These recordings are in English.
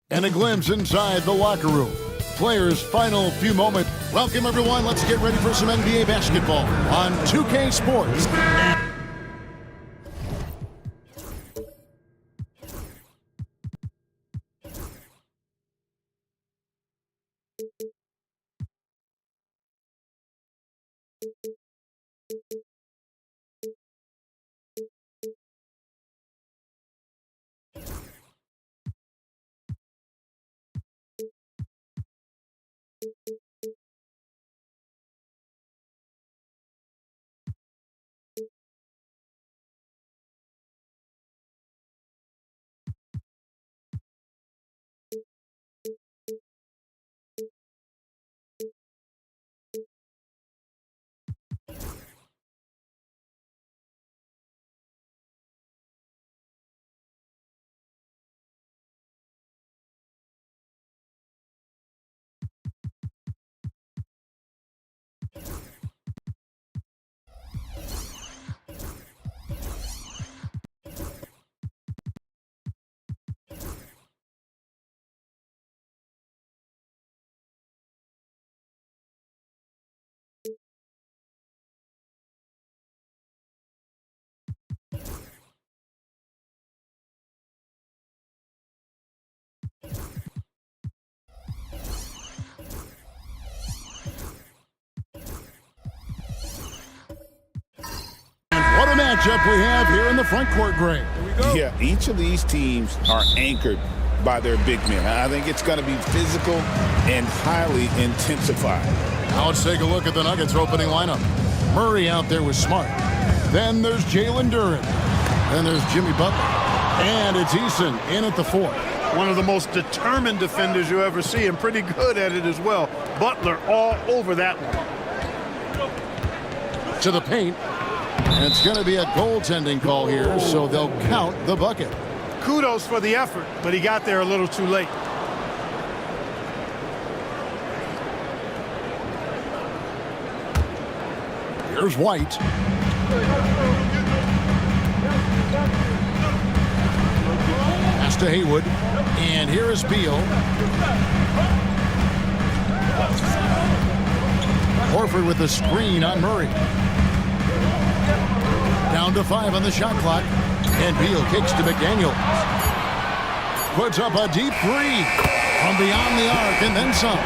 And a glimpse inside the locker room. Players' final few moments. Welcome, everyone. Let's get ready for some NBA basketball on 2K Sports. What a matchup we have here in the front court, Greg. Yeah, each of these teams are anchored by their big men. I think it's going to be physical and highly intensified. Now let's take a look at the Nuggets opening lineup. Murray out there with Smart. Then there's Jalen Duren. Then there's Jimmy Butler. And it's Eason in at the 4th. One of the most determined defenders you ever see, and pretty good at it as well. Butler all over that one. To the paint. And it's going to be a goaltending call here, so they'll count the bucket. Kudos for the effort, but he got there a little too late. Here's White. Pass to Haywood. And here is Beal. Horford with the screen on Murray. Down to 5 on the shot clock. And Beal kicks to McDaniel. Puts up a deep 3 from beyond the arc and then some.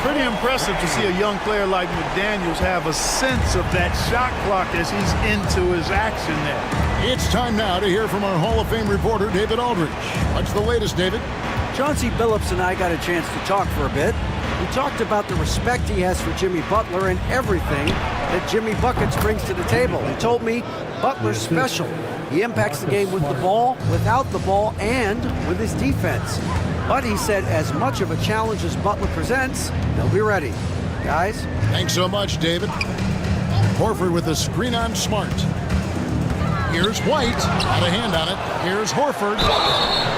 Pretty impressive to see a young player like McDaniels have a sense of that shot clock as he's into his action there. It's time now to hear from our Hall of Fame reporter, David Aldridge. What's the latest, David? Chauncey Billups and I got a chance to talk for a bit. We talked about the respect he has for Jimmy Butler and everything that Jimmy Buckets brings to the table. He told me Butler's special. He impacts the game with the ball, without the ball, and with his defense. But he said as much of a challenge as Butler presents, they'll be ready. Guys? Thanks so much, David. Horford with the screen on Smart. Here's White. Got a hand on it. Here's Horford.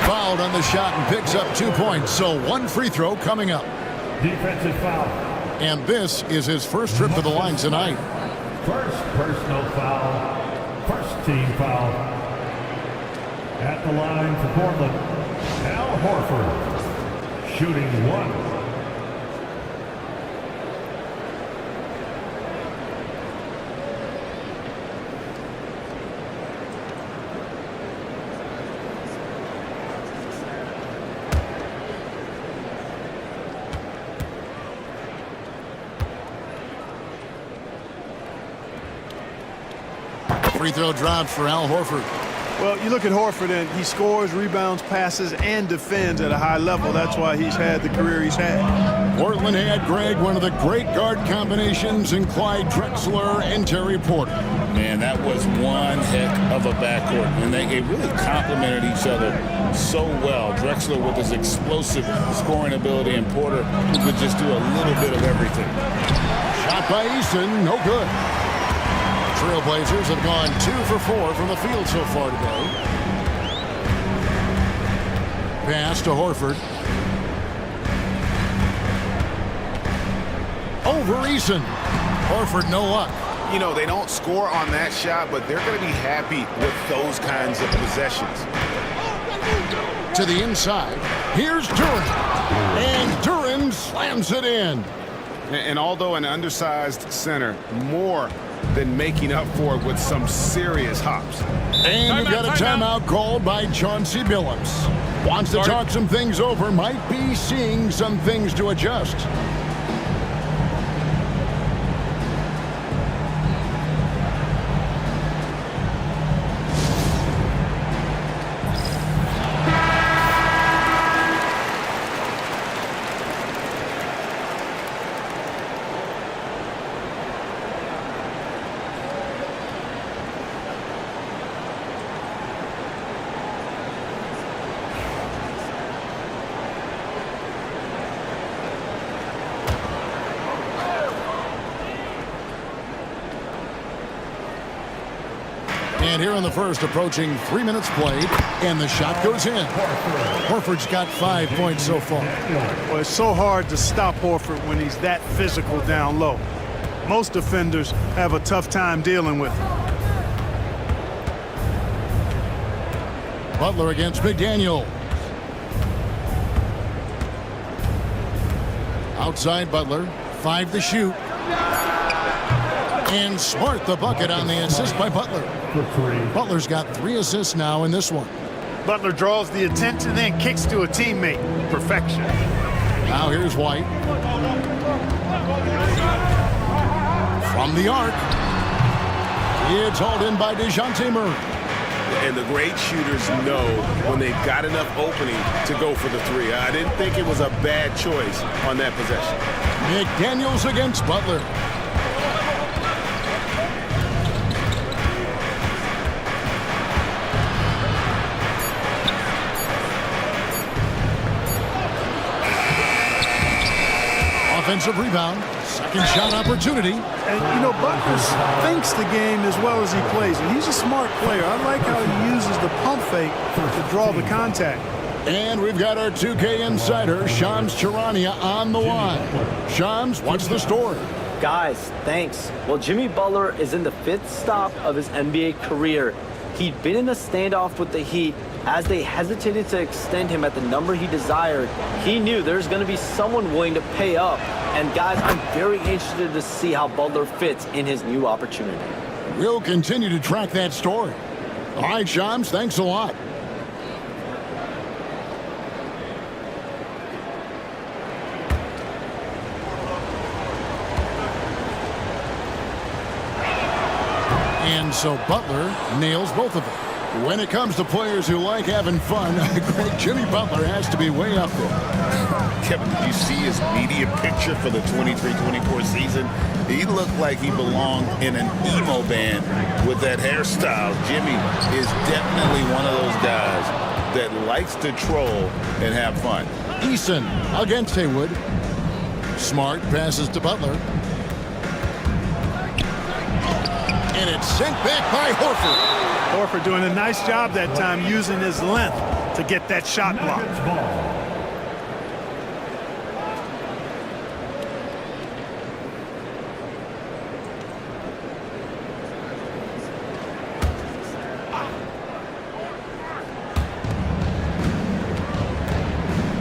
Fouled on the shot and picks up 2 points. So 1 free throw coming up. Defensive foul. And this is his first trip to the line tonight. First personal foul. First team foul. At the line for Portland, Al Horford. Shooting 1. Free throw dropped for Al Horford. Well, you look at Horford, and he scores, rebounds, passes, and defends at a high level. That's why he's had the career he's had. Portland had, Greg, one of the great guard combinations in Clyde Drexler and Terry Porter. Man, that was one heck of a backcourt, and they really complemented each other so well. Drexler with his explosive scoring ability, and Porter who could just do a little bit of everything. Shot by Eason, no good. Trailblazers have gone 2 for 4 from the field so far today. Pass to Horford. Over Eason. Horford, no luck. You know, they don't score on that shot, but they're going to be happy with those kinds of possessions. To the inside. Here's Duren. And Duren slams it in. And although an undersized center, more than making up for it with some serious hops. And we've got a timeout called by Chauncey Billups. Wants to talk some things over, might be seeing some things to adjust. And here in the first, approaching 3 minutes played, and the shot goes in. Horford's got 5 points so far. Well, it's so hard to stop Horford when he's that physical down low. Most defenders have a tough time dealing with him. Butler against McDaniel. Outside Butler, 5 to shoot. And Smart the bucket on the assist by Butler. Butler's got 3 assists now in this one. Butler draws the attention, then kicks to a teammate. Perfection. Now here's White. From the arc. It's hauled in by DeJounte Murray. And the great shooters know when they've got enough opening to go for the 3. I didn't think it was a bad choice on that possession. McDaniels against Butler. Offensive rebound. Second shot opportunity. And, you know, Butler thinks the game as well as he plays it. He's a smart player. I like how he uses the pump fake to draw the contact. And we've got our 2K insider, Shams Charania, on the line. Shams, what's the story? Guys, thanks. Well, Jimmy Butler is in the 5th stop of his NBA career. He'd been in a standoff with the Heat. As they hesitated to extend him at the number he desired, he knew there's going to be someone willing to pay up. And guys, I'm very interested to see how Butler fits in his new opportunity. We'll continue to track that story. All right, Shams, thanks a lot. And so Butler nails both of them. When it comes to players who like having fun, great Jimmy Butler has to be way up there. Kevin, did you see his media picture for the 23-24 season? He looked like he belonged in an emo band with that hairstyle. Jimmy is definitely one of those guys that likes to troll and have fun. Eason against Haywood. Smart passes to Butler. And it's sent back by Horford. Horford doing a nice job that time using his length to get that shot block.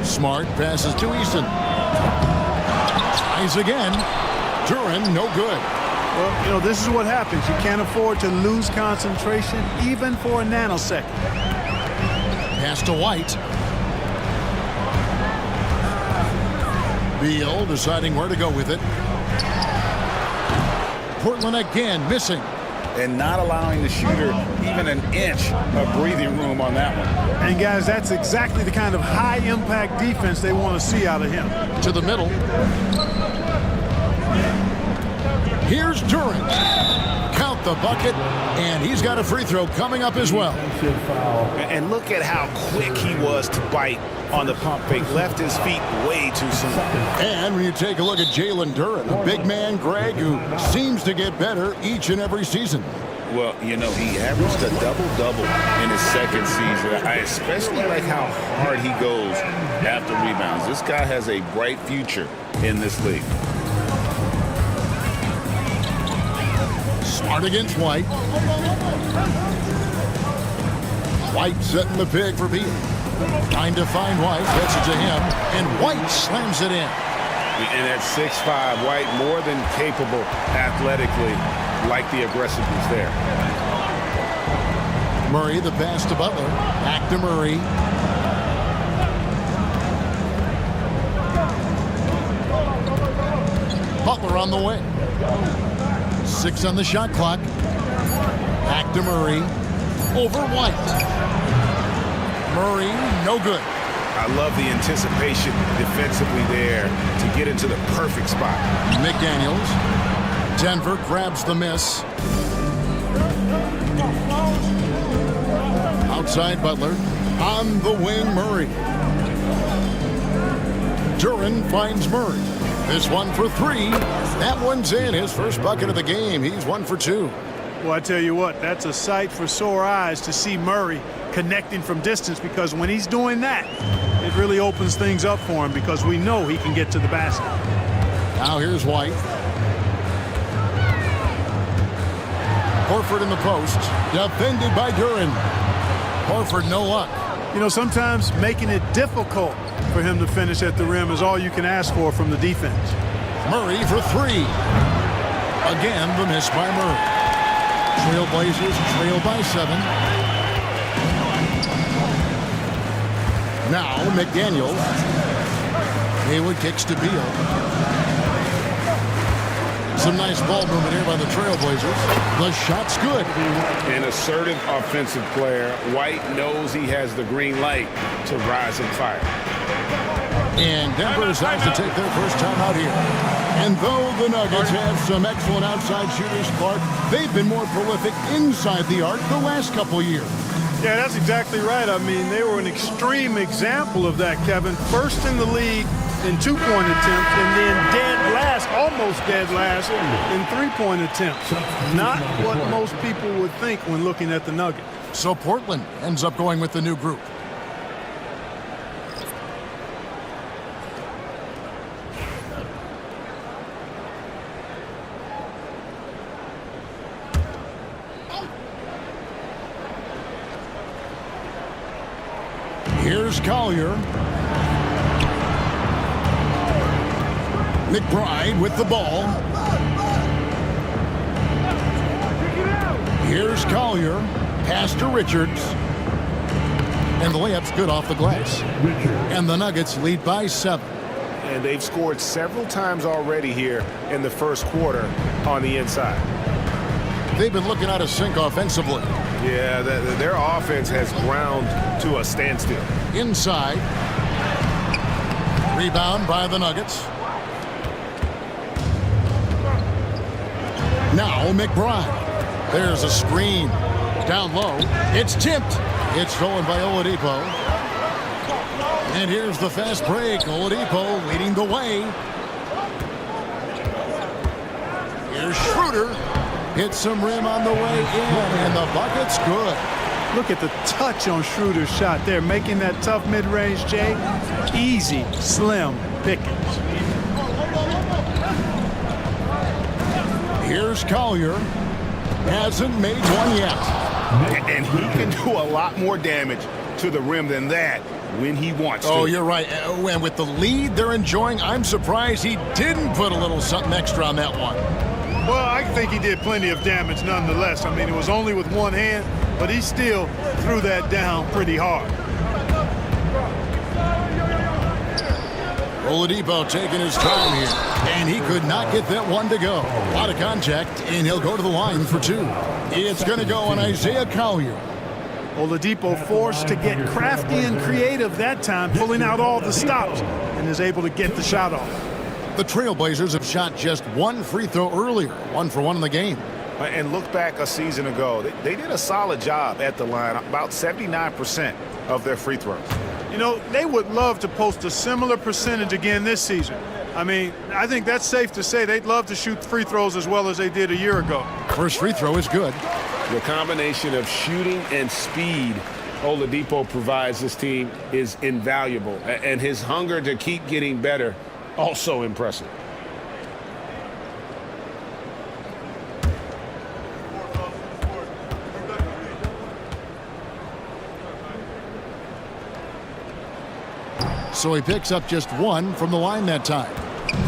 Smart passes to Eason. Tries again. Duren, no good. Well, you know, this is what happens. You can't afford to lose concentration even for a nanosecond. Pass to White. Beal deciding where to go with it. Portland again missing. And not allowing the shooter even an inch of breathing room on that one. And guys, that's exactly the kind of high-impact defense they want to see out of him. To the middle. Here's Duren. Count the bucket, and he's got a free throw coming up as well. And look at how quick he was to bite on the pump fake. Left his feet way too soon. And when you take a look at Jalen Duren, a big man, Greg, who seems to get better each and every season. Well, you know, he averaged a double-double in his second season. I especially like how hard he goes after rebounds. This guy has a bright future in this league. Smart against White. White setting the pig for Beal. Trying to find White, gets it to him, and White slams it in. And at 6'5", White more than capable athletically, like the aggressiveness there. Murray, the pass to Butler. Back to Murray. Butler on the way. 6 on the shot clock. Back to Murray. Over White. Murray, no good. I love the anticipation defensively there to get into the perfect spot. McDaniels. Denver grabs the miss. Outside Butler. On the wing, Murray. Duren finds Murray. This one for 3. That one's in. His first bucket of the game. He's 1 for 2. Well, I tell you what, that's a sight for sore eyes to see Murray connecting from distance, because when he's doing that, it really opens things up for him, because we know he can get to the basket. Now here's White. Horford in the post. Defended by Duren. Horford, no luck. You know, sometimes making it difficult for him to finish at the rim is all you can ask for from the defense. Murray for 3. Again, the miss by Murray. Trailblazers trail by 7. Now McDaniels. Haywood kicks to Beal. Some nice ball movement here by the Trailblazers. The shot's good. An assertive offensive player. White knows he has the green light to rise and fire. And Denver decides to take their first time out here. And though the Nuggets have some excellent outside shooters, Clark, they've been more prolific inside the arc the last couple years. Yeah, that's exactly right. I mean, they were an extreme example of that, Kevin. First in the league in 2-point attempts, and then dead Nuggets almost dead last in three-point attempts. Not what most people would think when looking at the Nuggets. So Portland ends up going with the new group. Here's Collier. McBride with the ball. Here's Collier. Pass to Richards. And the layup's good off the glass. And the Nuggets lead by 7. And they've scored several times already here in the first quarter on the inside. They've been looking out of sync offensively. Yeah, their offense has ground to a standstill. Inside. Rebound by the Nuggets. Now McBride. There's a screen. Down low. It's tipped. It's stolen by Oladipo. And here's the fast break. Oladipo leading the way. Here's Schroeder. Hits some rim on the way in, and the bucket's good. Look at the touch on Schroeder's shot there, making that tough mid-range, Jay. Easy, slim pickings. Here's Collier. Hasn't made one yet. And he can do a lot more damage to the rim than that when he wants to. Oh, you're right. And with the lead they're enjoying, I'm surprised he didn't put a little something extra on that one. Well, I think he did plenty of damage nonetheless. I mean, it was only with one hand, but he still threw that down pretty hard. Oladipo taking his time here, and he could not get that one to go. A lot of contact, and he'll go to the line for 2. It's going to go on Isaiah Collier. Oladipo forced to get crafty and creative that time, pulling out all the stops, and is able to get the shot off. The Trailblazers have shot just one free throw earlier, 1 for 1 in the game. And look back a season ago, they did a solid job at the line, about 79% of their free throws. You know, they would love to post a similar percentage again this season. I mean, I think that's safe to say they'd love to shoot free throws as well as they did a year ago. First free throw is good. The combination of shooting and speed Oladipo provides this team is invaluable. And his hunger to keep getting better, also impressive. So he picks up just 1 from the line that time.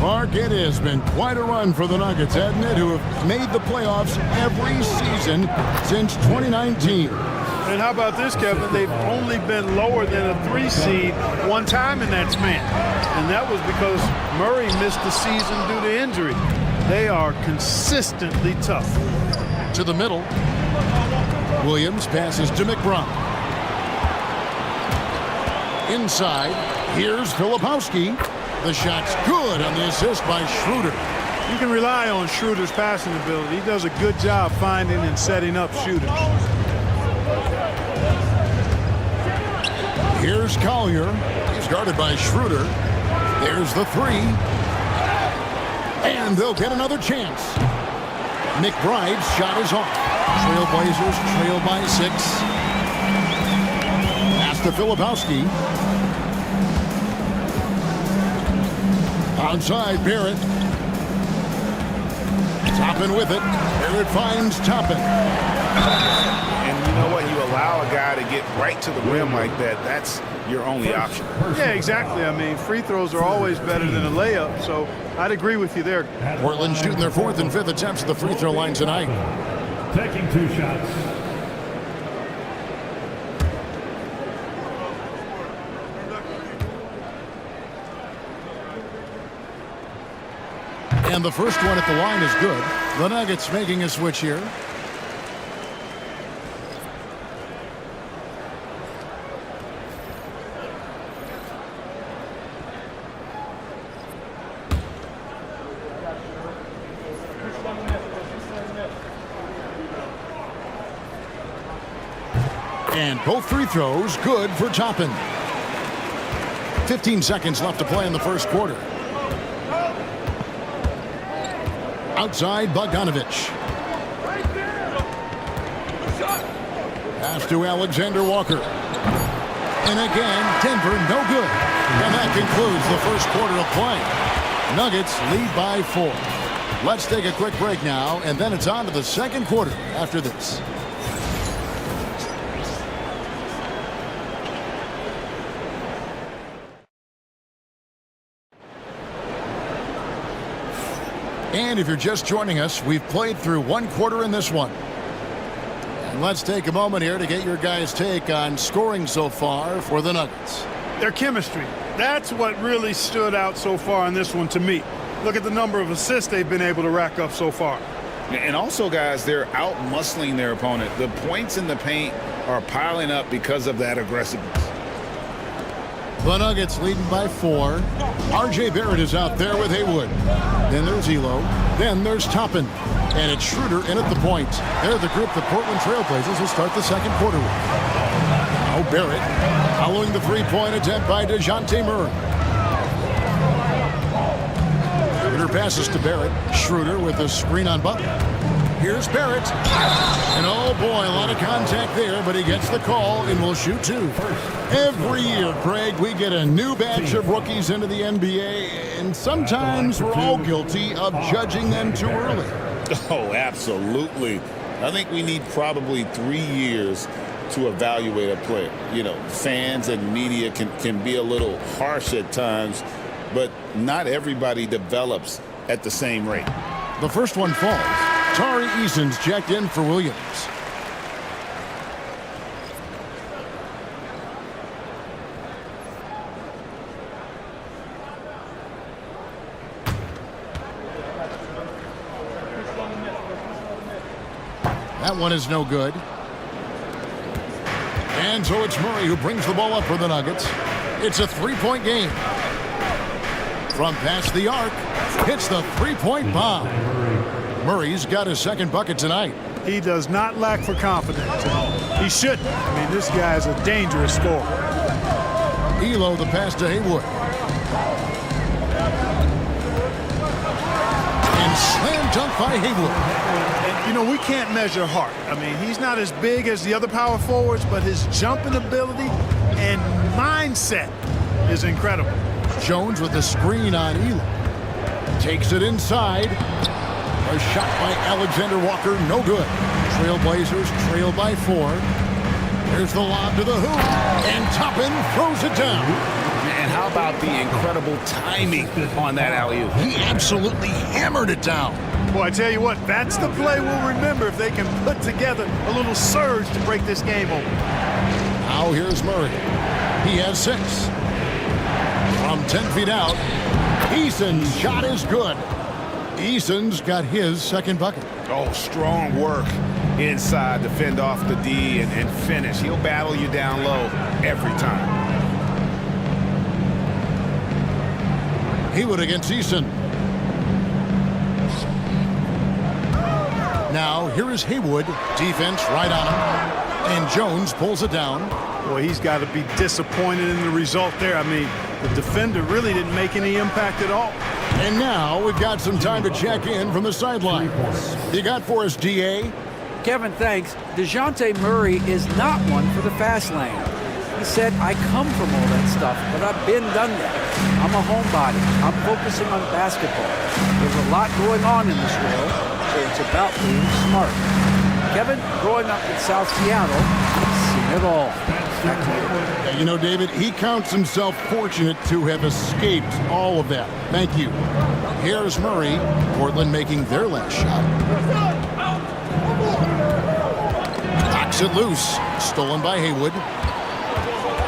Mark, it has been quite a run for the Nuggets, hasn't it, who have made the playoffs every season since 2019. And how about this, Kevin? They've only been lower than a 3 seed one time in that span. And that was because Murray missed the season due to injury. They are consistently tough. To the middle. Williams passes to McBride. Inside. Here's Filipowski. The shot's good on the assist by Schroeder. You can rely on Schroeder's passing ability. He does a good job finding and setting up shooters. Here's Collier. He's guarded by Schroeder. There's the 3. And they'll get another chance. McBride's shot is off. Trailblazers trail by 6. Pass to Filipowski. Outside, Barrett. Toppin with it. Barrett finds Toppin. And you know what? You allow a guy to get right to the rim like that. That's your only option. Yeah, exactly. I mean, free throws are always better than a layup, so I'd agree with you there. Portland shooting their 4th and 5th attempts at the free throw line tonight. Taking 2 shots. And the first one at the line is good. The Nuggets making a switch here. And both free throws good for Toppin. 15 seconds left to play in the first quarter. Outside Bogdanovich. Pass to Alexander Walker. And again, Denver no good. And that concludes the first quarter of play. Nuggets lead by 4. Let's take a quick break now, and then it's on to the second quarter after this. And if you're just joining us, we've played through one quarter in this one. And let's take a moment here to get your guys' take on scoring so far for the Nuggets. Their chemistry. That's what really stood out so far in this one to me. Look at the number of assists they've been able to rack up so far. And also, guys, they're out-muscling their opponent. The points in the paint are piling up because of that aggressiveness. The Nuggets leading by 4. R.J. Barrett is out there with Haywood. Then there's Elo. Then there's Toppin. And it's Schroeder in at the point. They're the group the Portland Trailblazers will start the second quarter with. Now Barrett following the three-point attempt by DeJounte Murray. Schroeder passes to Barrett. Schroeder with a screen on Butler. Here's Barrett. And oh boy, a lot of contact there, but he gets the call and will shoot 2. Every year, Craig, we get a new batch of rookies into the NBA, and sometimes we're all guilty of judging them too early. Oh, absolutely. I think we need probably 3 years to evaluate a player. You know, fans and media can be a little harsh at times, but not everybody develops at the same rate. The first one falls. Tari Eason's checked in for Williams. That one is no good. And so it's Murray who brings the ball up for the Nuggets. It's a three-point game. From past the arc, hits the three-point bomb. Murray's got his second bucket tonight. He does not lack for confidence. He shouldn't. I mean, this guy is a dangerous scorer. Elo the pass to Haywood. And slam dunk by Haywood. And, you know, we can't measure heart. I mean, he's not as big as the other power forwards, but his jumping ability and mindset is incredible. Jones with the screen on Elo. Takes it inside. A shot by Alexander Walker, no good. Trailblazers trail by 4. There's the lob to the hoop, and Toppin throws it down. And how about the incredible timing on that alley-oop? He absolutely hammered it down. Boy, I tell you what, that's the play we'll remember if they can put together a little surge to break this game open. Now here's Murray. He has 6. From 10 feet out, Eason's shot is good. Eason's got his second bucket. Oh, strong work inside to fend off the D and finish. He'll battle you down low every time. Haywood against Eason. Now here is Haywood. Defense right on him. And Jones pulls it down. Boy, he's got to be disappointed in the result there. I mean, the defender really didn't make any impact at all. And now we've got some time to check in from the sideline. You got for us, DA? Kevin, thanks. DeJounte Murray is not one for the fast lane. He said, I come from all that stuff, but I've been done that. I'm a homebody. I'm focusing on basketball. There's a lot going on in this world, so it's about being smart. Kevin, growing up in South Seattle, he's seen it all. Back to you. You know, David, he counts himself fortunate to have escaped all of that. Thank you. Here's Murray. Portland making their last shot. Knocks it loose. Stolen by Haywood.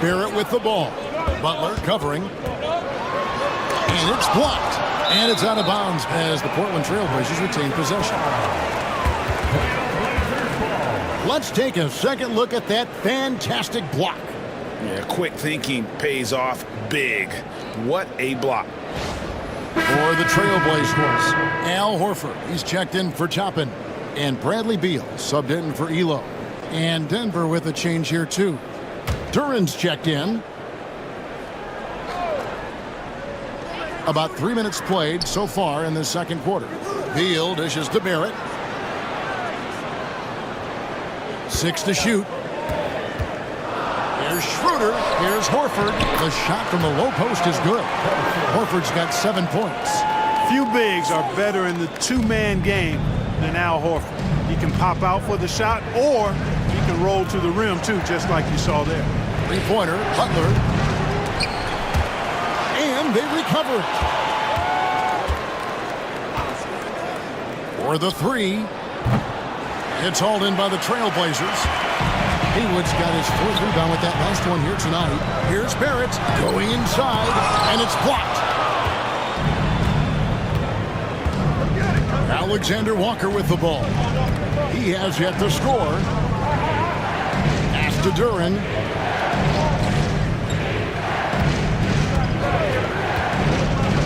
Barrett with the ball. Butler covering. And it's blocked. And it's out of bounds as the Portland Trailblazers retain possession. Let's take a second look at that fantastic block. Yeah, quick thinking pays off big. What a block. For the Trailblazers, Al Horford. He's checked in for Toppin. And Bradley Beal subbed in for Elo. And Denver with a change here, too. Duran's checked in. About 3 minutes played so far in the second quarter. Beal dishes to Barrett. 6 to shoot. Here's Schroeder. Here's Horford. The shot from the low post is good. Horford's got 7 points. Few bigs are better in the two-man game than Al Horford. He can pop out for the shot, or he can roll to the rim, too, just like you saw there. Three-pointer, Butler. And they recover it. For the three. It's hauled in by the Trailblazers. Haywood's got his 4th rebound with that last one here tonight. Here's Barrett going inside, and it's blocked. Alexander Walker with the ball. He has yet to score. Pass to Duren.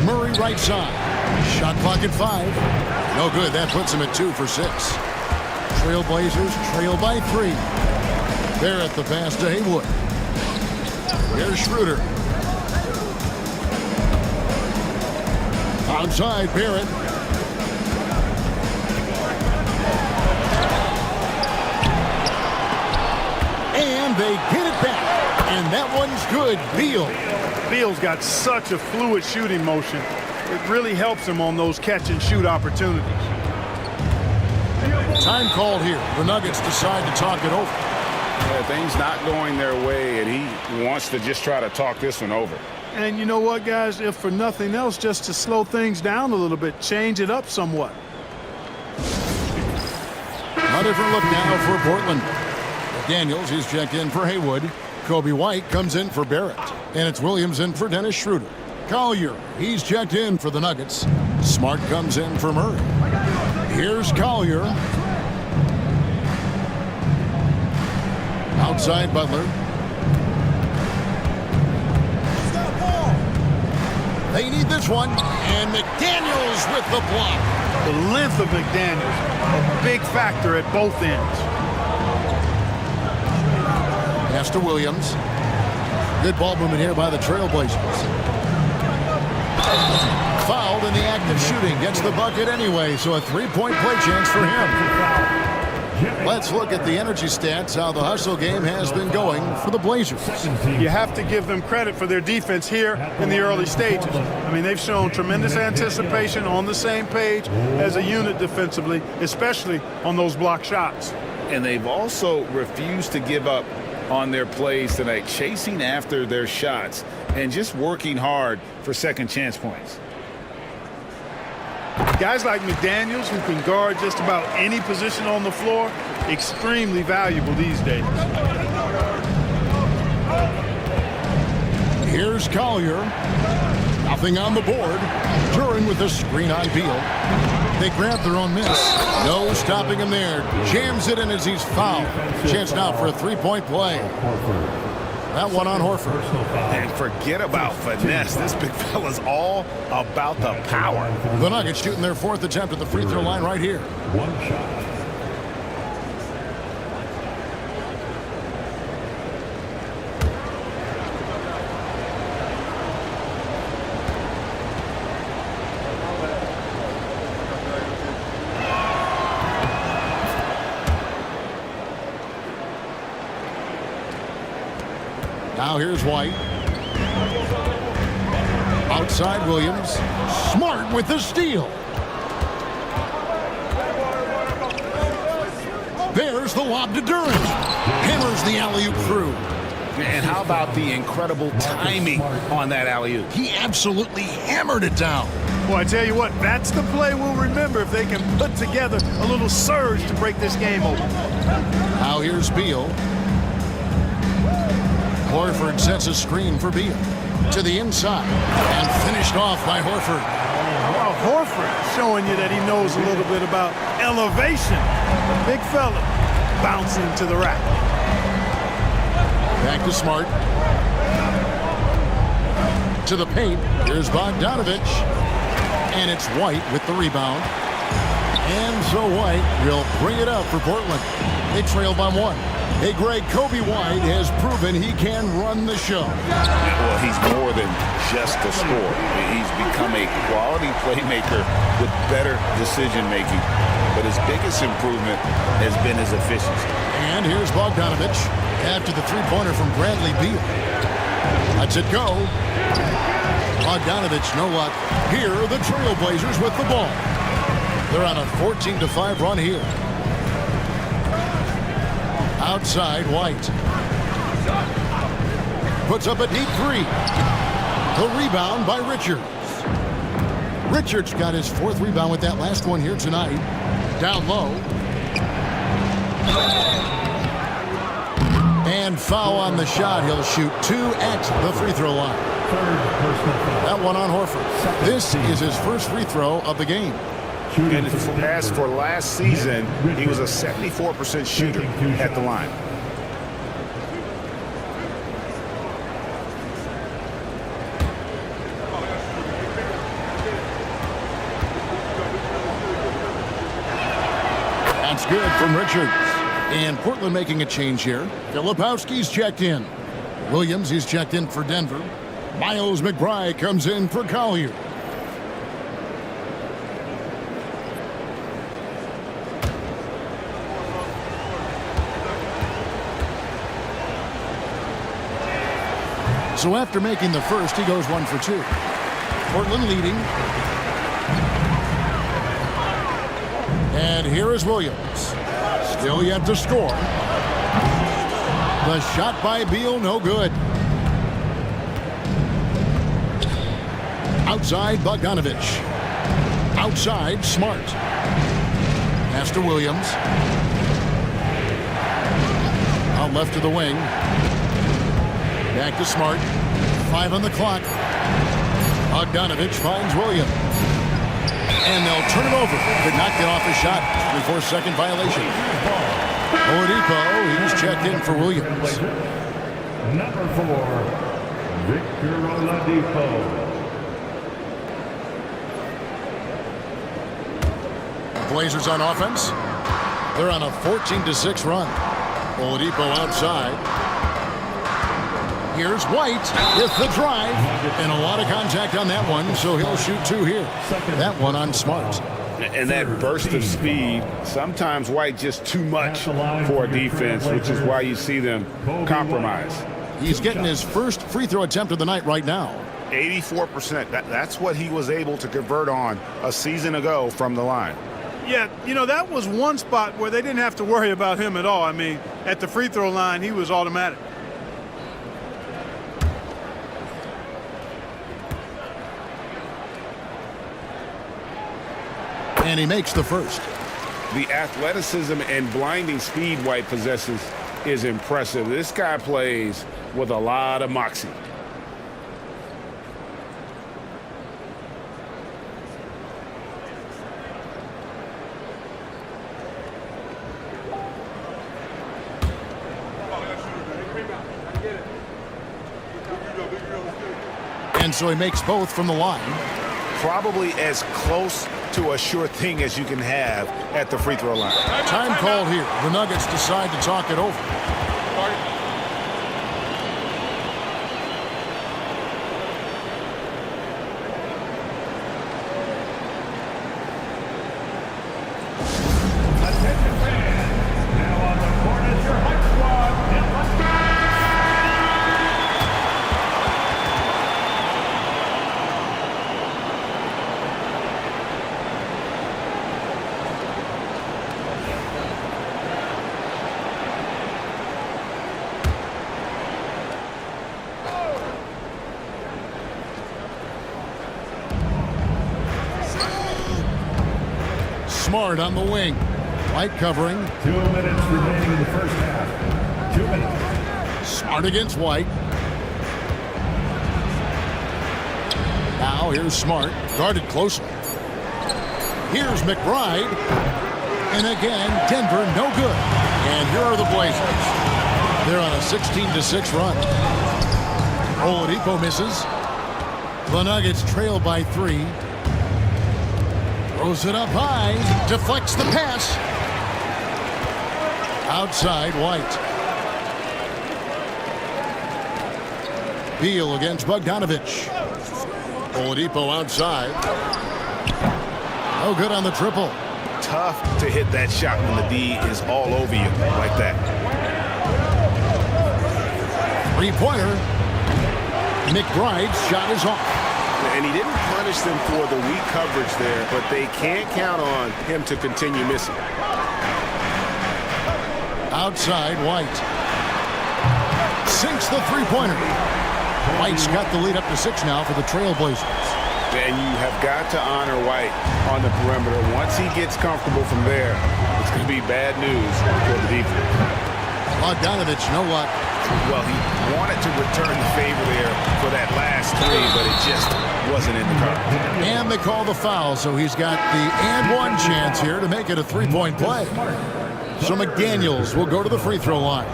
Murray right side. Shot clock at 5. No good. That puts him at 2 for 6. Trailblazers trail by 3. Barrett the pass to Haywood. Here's Schroeder. Outside Barrett. And they get it back. And that one's good. Beal. Beal's got such a fluid shooting motion. It really helps him on those catch and shoot opportunities. Time called here. The Nuggets decide to talk it over. Yeah, things not going their way, and he wants to just try to talk this one over. And you know what, guys? If for nothing else, just to slow things down a little bit, change it up somewhat. A different look now for Portland. Daniels, he's checked in for Haywood. Kobe White comes in for Barrett. And it's Williams in for Dennis Schroeder. Collier, he's checked in for the Nuggets. Smart comes in for Murray. Here's Collier. Outside Butler. They need this one. And McDaniels with the block. The length of McDaniels, a big factor at both ends. Pass to Williams. Good ball movement here by the Trailblazers. Fouled in the act of shooting. Gets the bucket anyway, so a 3-point play chance for him. Let's look at the energy stats, how the hustle game has been going for the Blazers. You have to give them credit for their defense here in the early stages. I mean, they've shown tremendous anticipation, on the same page as a unit defensively, especially on those block shots. And they've also refused to give up on their plays tonight, chasing after their shots and just working hard for second chance points. Guys like McDaniels, who can guard just about any position on the floor, extremely valuable these days. Here's Collier. Nothing on the board. Duren with a screen on Beal. They grab their own miss. No stopping him there. Jams it in as he's fouled. Chance now for a 3-point play. That one on Horford. And forget about finesse. This big fella's all about the power. The Nuggets shooting their 4th attempt at the free throw line right here. One shot. Now here's White. Outside Williams. Smart with the steal. There's the lob to Duren. Hammers the alley-oop through. And how about the incredible timing on that alley-oop? He absolutely hammered it down. Well, I tell you what, that's the play we'll remember if they can put together a little surge to break this game open. Now here's Beal. Horford sets a screen for Beal. To the inside. And finished off by Horford. Well, Horford showing you that he knows a little bit about elevation. Big fella bouncing to the rack. Back to Smart. To the paint. Here's Bogdanovich. And it's White with the rebound. And so White will bring it up for Portland. They trail by 1. Hey, Greg, Kobe White has proven he can run the show. Well, he's more than just a scorer. He's become a quality playmaker with better decision-making. But his biggest improvement has been his efficiency. And here's Bogdanovich after the three-pointer from Bradley Beal. Lets it go. Bogdanovich, no luck. Here are the Trailblazers with the ball. They're on a 14-5 run here. Outside, White. Puts up a deep three. The rebound by Richards. Richards got his fourth rebound with that last one here tonight. Down low. And foul on the shot. He'll shoot 2 at the free throw line. That one on Horford. This is his first free throw of the game. And as for last season, he was a 74% shooter at the line. That's good from Richards. And Portland making a change here. Filipowski's checked in. Williams, he's checked in for Denver. Miles McBride comes in for Collier. So after making the first, he goes 1 for 2. Portland leading. And here is Williams. Still yet to score. The shot by Beal, no good. Outside, Bogdanovich. Outside, Smart. Pass to Williams. Out left to the wing. Back to Smart. 5 on the clock. Bogdanovich finds Williams. And they'll turn it over. Could not get off his shot. 3-4-second violation. Oladipo, he's checked in for Williams. Number 4, Victor Oladipo. Blazers on offense. They're on a 14-6 run. Oladipo outside. Here's White with the drive. And a lot of contact on that one, so he'll shoot 2 here. That one on Smart. And that burst of speed, sometimes White just too much for a defense, which is why you see them compromise. He's getting his first free throw attempt of the night right now. 84%. That's what he was able to convert on a season ago from the line. Yeah, you know, that was one spot where they didn't have to worry about him at all. I mean, at the free throw line, he was automatic. And he makes the first. The athleticism and blinding speed White possesses is impressive. This guy plays with a lot of moxie. And so he makes both from the line. Probably as close to a sure thing as you can have at the free throw line. Time called here. The Nuggets decide to talk it over. Attention fans. Now on the court is your hype squad. And let's go. Smart on the wing. White covering. 2 minutes remaining in the first half. 2 minutes. Smart against White. Now here's Smart. Guarded closely. Here's McBride. And again, Denver no good. And here are the Blazers. They're on a 16-6 run. Oladipo misses. The Nuggets trail by 3. Throws it up high. Deflects the pass. Outside, White. Beal against Bogdanovich. Oladipo outside. Oh, good on the triple. Tough to hit that shot when the D is all over you like that. Three-pointer. McBride's shot is off. And he didn't punish them for the weak coverage there, but they can't count on him to continue missing. Outside, White. Sinks the three-pointer. White's got the lead up to 6 now for the Trailblazers. And you have got to honor White on the perimeter. Once he gets comfortable from there, it's going to be bad news for the defense. Bogdanovich, no luck. Well, he wanted to return the favor there for that last three, but it just wasn't in the cards. And they call the foul, so he's got the and one chance here to make it a three-point play. So McDaniels will go to the free throw line.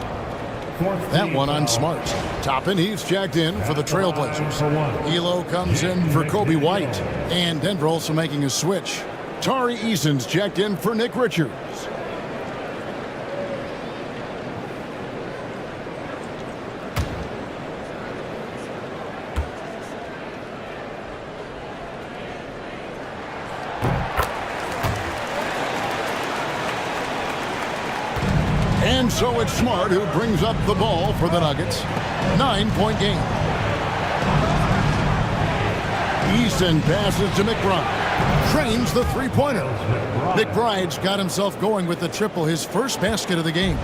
That one on Smart. Toppin, he's jacked in for the Trailblazers. Elo comes in for Kobe White. And Denver also making a switch. Tari Eason's jacked in for Nick Richards. And so it's Smart who brings up the ball for the Nuggets. 9-point game. Easton passes to McBride. Trains the three-pointer. McBride's got himself going with the triple, his first basket of the game.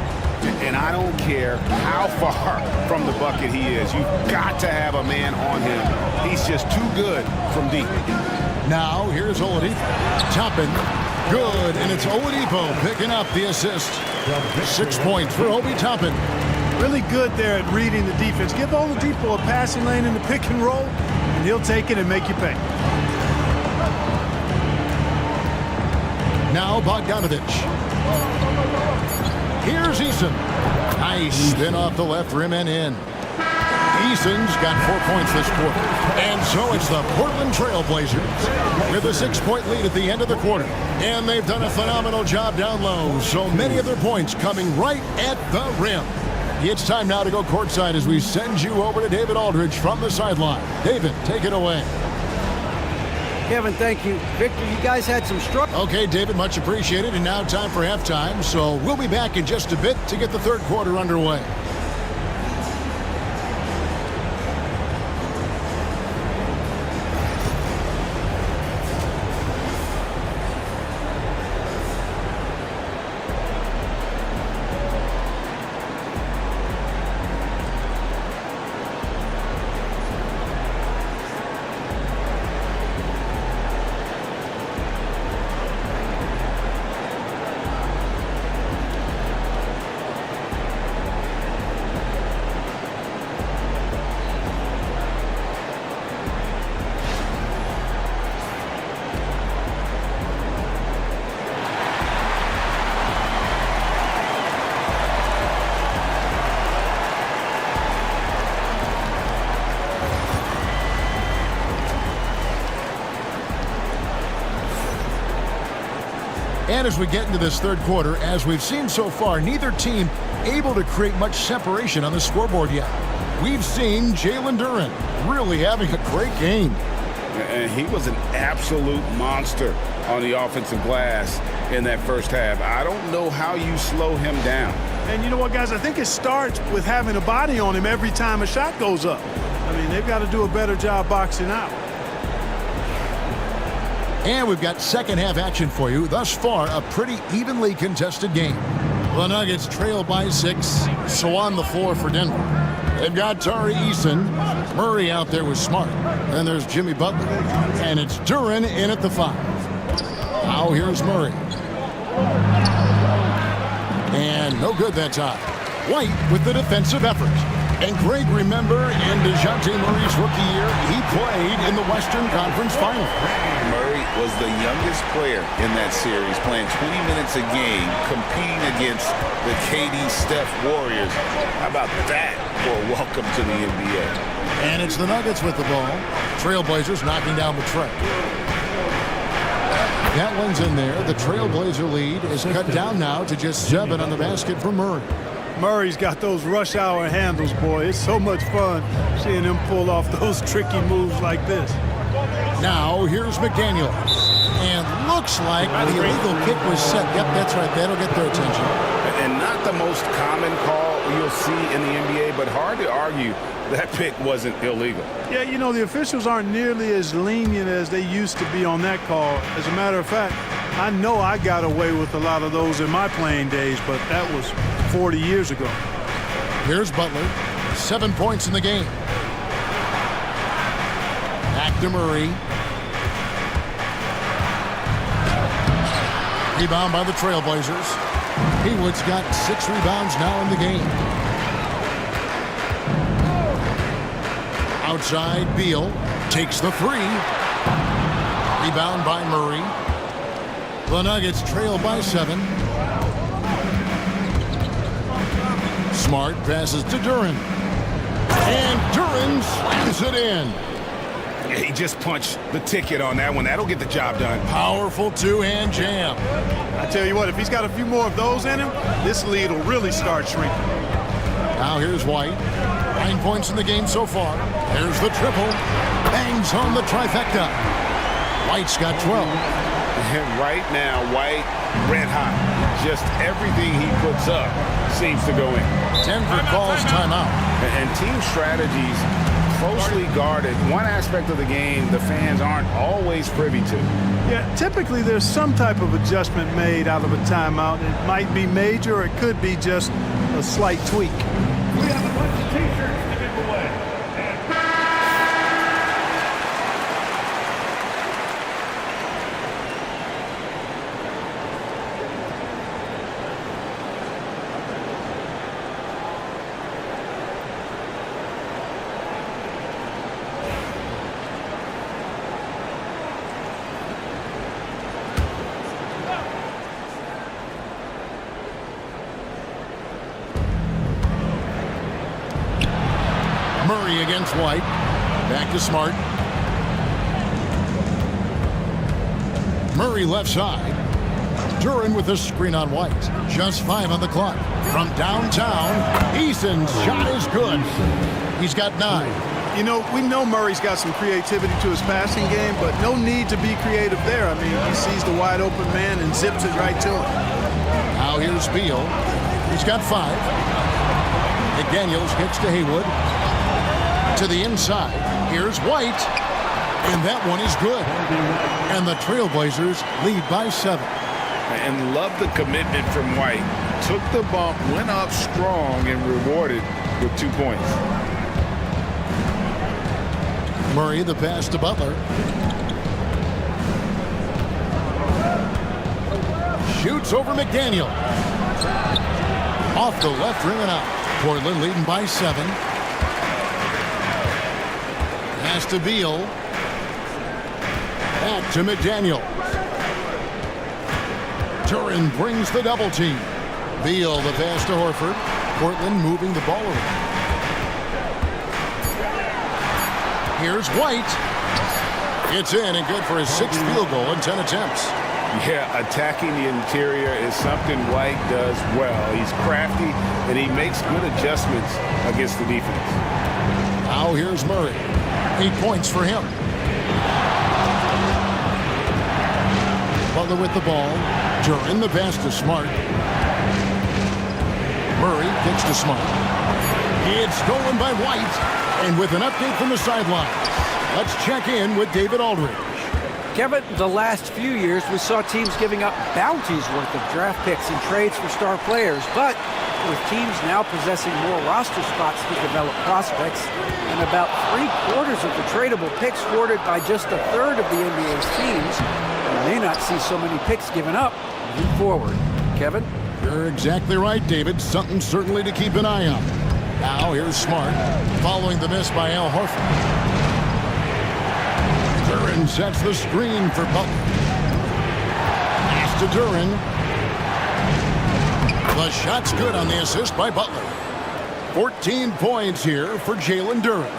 And I don't care how far from the bucket he is. You've got to have a man on him. He's just too good from deep. Now here's Oladipo. Toppin. Good, and it's Oladipo picking up the assist. 6 points for Obi Toppin. Really good there at reading the defense. Give Oladipo a passing lane in the pick and roll, and he'll take it and make you pay. Now Bogdanovich. Here's Eason. Nice spin off the left rim and in. Eason's got 4 points this quarter. And so it's the Portland Trailblazers with a 6-point lead at the end of the quarter. And they've done a phenomenal job down low. So many of their points coming right at the rim. It's time now to go courtside as we send you over to David Aldridge from the sideline. David, take it away. Kevin, thank you. Victor, you guys had some struggle. Okay, David, much appreciated. And now time for halftime. So we'll be back in just a bit to get the third quarter underway. And as we get into this third quarter, as we've seen so far, neither team able to create much separation on the scoreboard yet. We've seen Jalen Duren really having a great game. And he was an absolute monster on the offensive glass in that first half. I don't know how you slow him down. And you know what, guys? I think it starts with having a body on him every time a shot goes up. I mean, they've got to do a better job boxing out. And we've got second half action for you. Thus far, a pretty evenly contested game. The Nuggets trail by 6, so on the floor for Denver. They've got Tari Eason, Murray out there with Smart. Then there's Jimmy Butler. And it's Duren in at the 5. Now here's Murray. And no good that time. White with the defensive effort. And Greg, remember, in DeJounte Murray's rookie year, he played in the Western Conference Final. Murray was the youngest player in that series, playing 20 minutes a game, competing against the KD Steph Warriors. How about that for a welcome to the NBA? And it's the Nuggets with the ball. Trailblazers knocking down the tray. That one's in there. The Trailblazer lead is cut down now to just 7 on the basket for Murray. Murray's got those rush hour handles, boy. It's so much fun seeing him pull off those tricky moves like this. Now here's McDaniel. And looks like the illegal kick was set. Yep, that's right. That'll get their attention. And not the most common call you'll see in the NBA, but hard to argue that pick wasn't illegal. Yeah, you know, the officials aren't nearly as lenient as they used to be on that call. As a matter of fact, I know I got away with a lot of those in my playing days, but that was 40 years ago. Here's Butler. 7 points in the game. Back to Murray. Rebound by the Trailblazers. Haywood's got 6 rebounds now in the game. Outside, Beal takes the 3. Rebound by Murray. The Nuggets trail by 7. Smart passes to Duren. And Duren slams it in. Yeah, he just punched the ticket on that one. That'll get the job done. Powerful two-hand jam. I tell you what, if he's got a few more of those in him, this lead will really start shrinking. Now here's White. 9 points in the game so far. There's the triple. Bangs home the trifecta. White's got 12. And right now, White, red hot. Just everything he puts up seems to go in. Denver calls timeout. And team strategies closely guarded. One aspect of the game the fans aren't always privy to. Yeah, typically there's some type of adjustment made out of a timeout. It might be major, or it could be just a slight tweak. We have a bunch of T-shirts to give away. Murray against White. Back to Smart. Murray left side. Duren with a screen on White. Just 5 on the clock. From downtown, Eason's shot is good. He's got 9. You know, we know Murray's got some creativity to his passing game, but no need to be creative there. I mean, he sees the wide open man and zips it right to him. Now here's Beal. He's got 5. McDaniels hits to Haywood. To the inside. Here's White. And that one is good. And the Trailblazers lead by 7. And love the commitment from White. Took the bump, went up strong, and rewarded with 2 points. Murray, the pass to Butler. Shoots over McDaniel. Off the left rim and out. Portland leading by 7. Pass to Beal. Back to McDaniel. Duren brings the double team. Beal the pass to Horford. Portland moving the ball around. Here's White. It's in and good for his 6th field goal in 10 attempts. Yeah, attacking the interior is something White does well. He's crafty, and he makes good adjustments against the defense. Now here's Murray. 8 points for him. Butler with the ball. Duren the pass to Smart. Murray kicks to Smart. It's stolen by White. And with an update from the sidelines, let's check in with David Aldridge. Kevin, the last few years we saw teams giving up bounties worth of draft picks and trades for star players, but with teams now possessing more roster spots to develop prospects and about 3/4 of the tradable picks hoarded by just a third of the NBA's teams, we may not see so many picks given up moving forward. Kevin? You're exactly right, David. Something certainly to keep an eye on. Now here's Smart following the miss by Al Horford. Duren sets the screen for Butler. Pass to Duren. The shot's good on the assist by Butler. 14 points here for Jalen Duren.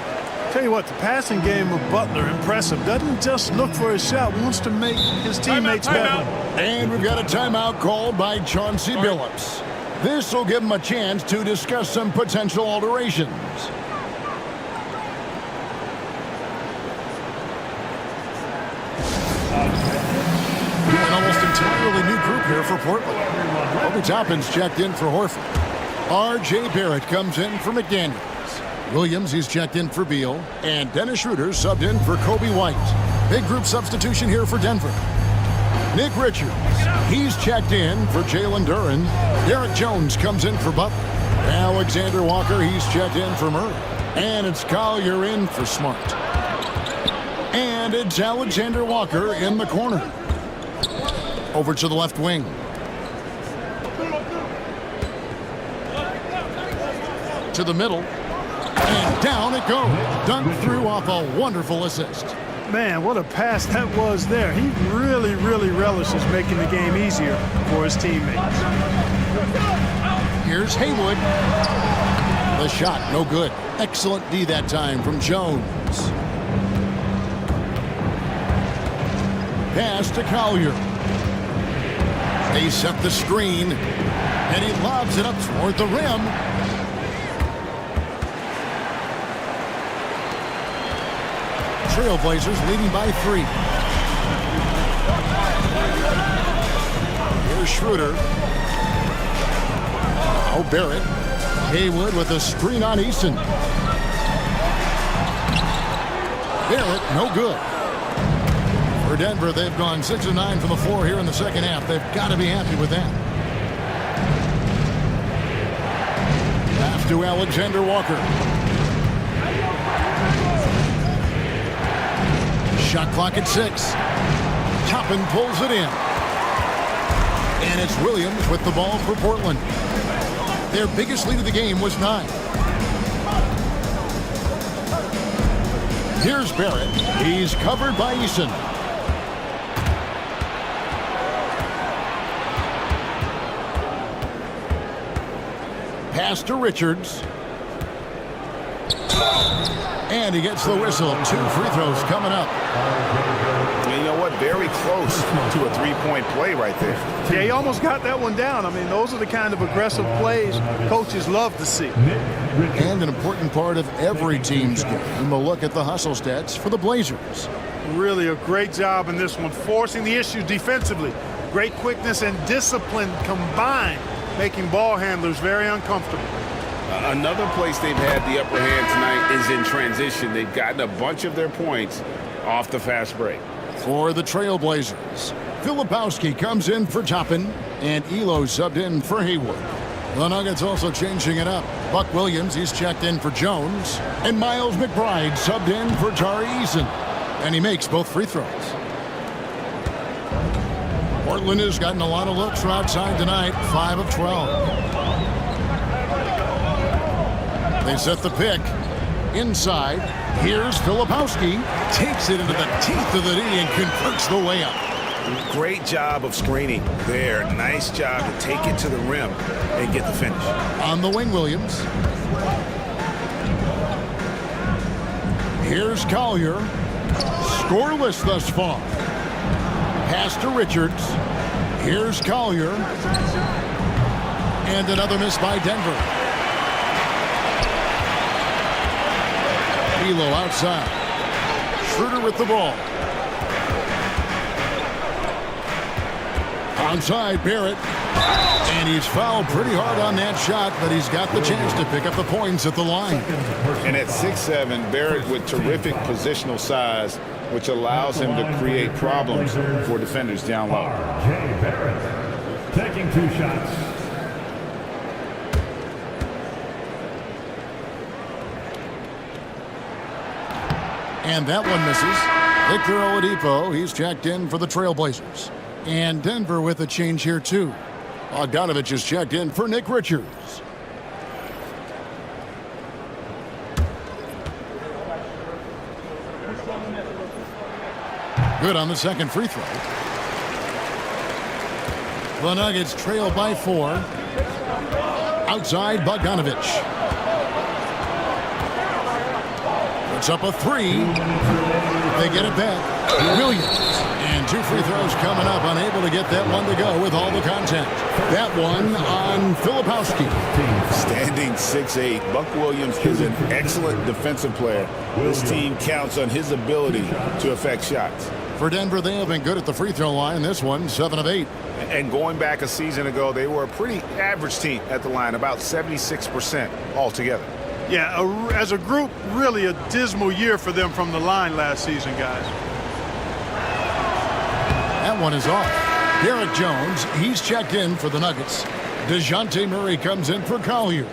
Tell you what, the passing game of Butler, impressive. Doesn't just look for his shot, wants to make his teammates better. And we've got a timeout called by Chauncey Billups. This will give them a chance to discuss some potential alterations. An almost entirely new group here for Portland. Obi Toppin's checked in for Horford. R.J. Barrett comes in for McDaniels. Williams, he's checked in for Beal. And Dennis Schroeder subbed in for Kobe White. Big group substitution here for Denver. Nick Richards, he's checked in for Jalen Duren. Derek Jones comes in for Butler. Alexander Walker, he's checked in for Murray. And it's Collier in for Smart. And it's Alexander Walker in the corner. Over to the left wing. To the middle. And down it goes. Dunked through off a wonderful assist. Man, what a pass that was there. He really, really relishes making the game easier for his teammates. Here's Haywood. The shot, no good. Excellent D that time from Jones. Pass to Collier. They set the screen, and he lobs it up toward the rim. Trailblazers leading by 3. Here's Schroeder. Oh, Barrett. Haywood with a screen on Eason. Barrett, no good. For Denver, they've gone 6 of 9 from the floor here in the second half. They've got to be happy with that. Pass to Alexander Walker. Shot clock at 6. Toppin pulls it in. And it's Williams with the ball for Portland. Their biggest lead of the game was 9. Here's Barrett. He's covered by Eason. Pass to Richards. And he gets the whistle. 2 free throws coming up. And you know what? Very close to a three-point play right there. Yeah, he almost got that one down. I mean, those are the kind of aggressive plays coaches love to see. And an important part of every team's game, a look at the hustle stats for the Blazers. Really a great job in this one, forcing the issue defensively. Great quickness and discipline combined, making ball handlers very uncomfortable. Another place they've had the upper hand tonight is in transition. They've gotten a bunch of their points off the fast break. For the Trailblazers, Filipowski comes in for Toppin, and Elo subbed in for Haywood. The Nuggets also changing it up. Buck Williams, he's checked in for Jones, and Miles McBride subbed in for Tari Eason, and he makes both free throws. Portland has gotten a lot of looks from outside tonight, 5 of 12. They set the pick. Inside, here's Filipowski. Takes it into the teeth of the D and converts the layup. Great job of screening there. Nice job to take it to the rim and get the finish. On the wing, Williams. Here's Collier. Scoreless thus far. Pass to Richards. Here's Collier. And another miss by Denver. Elo outside. Schroeder with the ball. Onside, Barrett. And he's fouled pretty hard on that shot, but he's got the chance to pick up the points at the line. And at 6'7", Barrett with terrific positional size, which allows him to create problems for defenders down low. R.J. Barrett taking 2 shots. And that one misses. Victor Oladipo, he's checked in for the Trailblazers. And Denver with a change here, too. Bogdanovich is checked in for Nick Richards. Good on the second free throw. The Nuggets trail by 4. Outside, Bogdanovich. Puts up a three. They get it back. Williams. And 2 free throws coming up. Unable to get that one to go with all the contact. That one on Filipowski. Standing 6'8", Buck Williams is an excellent defensive player. This team counts on his ability to affect shots. For Denver, they have been good at the free throw line. This one, 7 of 8. And going back a season ago, they were a pretty average team at the line, about 76% altogether. Yeah, as a group, really a dismal year for them from the line last season, guys. That one is off. Derek Jones, he's checked in for the Nuggets. DeJounte Murray comes in for Collier.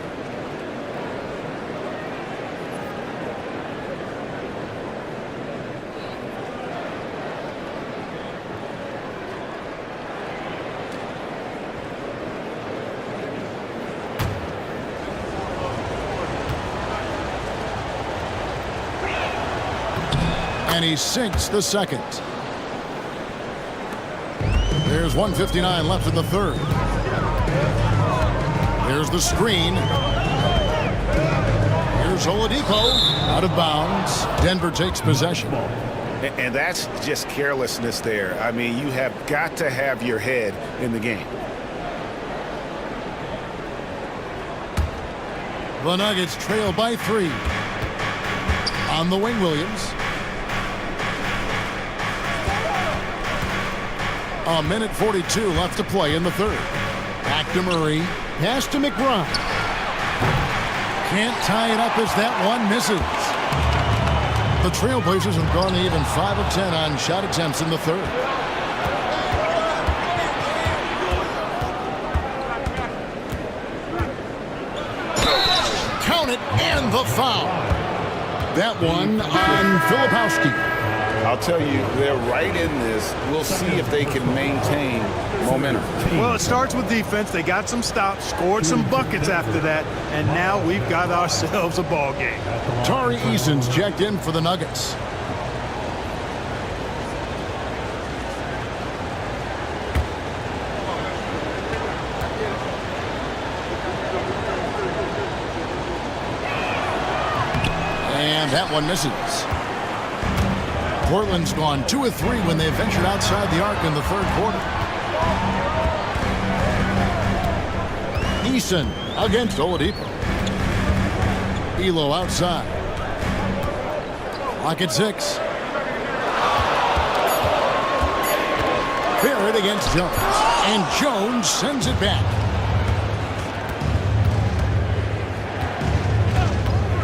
And he sinks the second. There's 1:59 left in the third. There's the screen. Here's Oladipo out of bounds. Denver takes possession. And that's just carelessness there. I mean, you have got to have your head in the game. The Nuggets trail by 3. On the wing, Williams. A minute 42 left to play in the third. Back to Murray. Pass to McBride. Can't tie it up as that one misses. The Trailblazers have gone even 5 of 10 on shot attempts in the third. Count it, and the foul. That one on Filipowski. I'll tell you, they're right in this. We'll see if they can maintain momentum. Well, it starts with defense. They got some stops, scored some buckets after that, and now we've got ourselves a ball game. Tari Eason's checked in for the Nuggets. And that one misses. Portland's gone 2 of 3 when they ventured outside the arc in the third quarter. Eason against Oladipo. Elo outside. Lock at 6. Barrett against Jones. And Jones sends it back.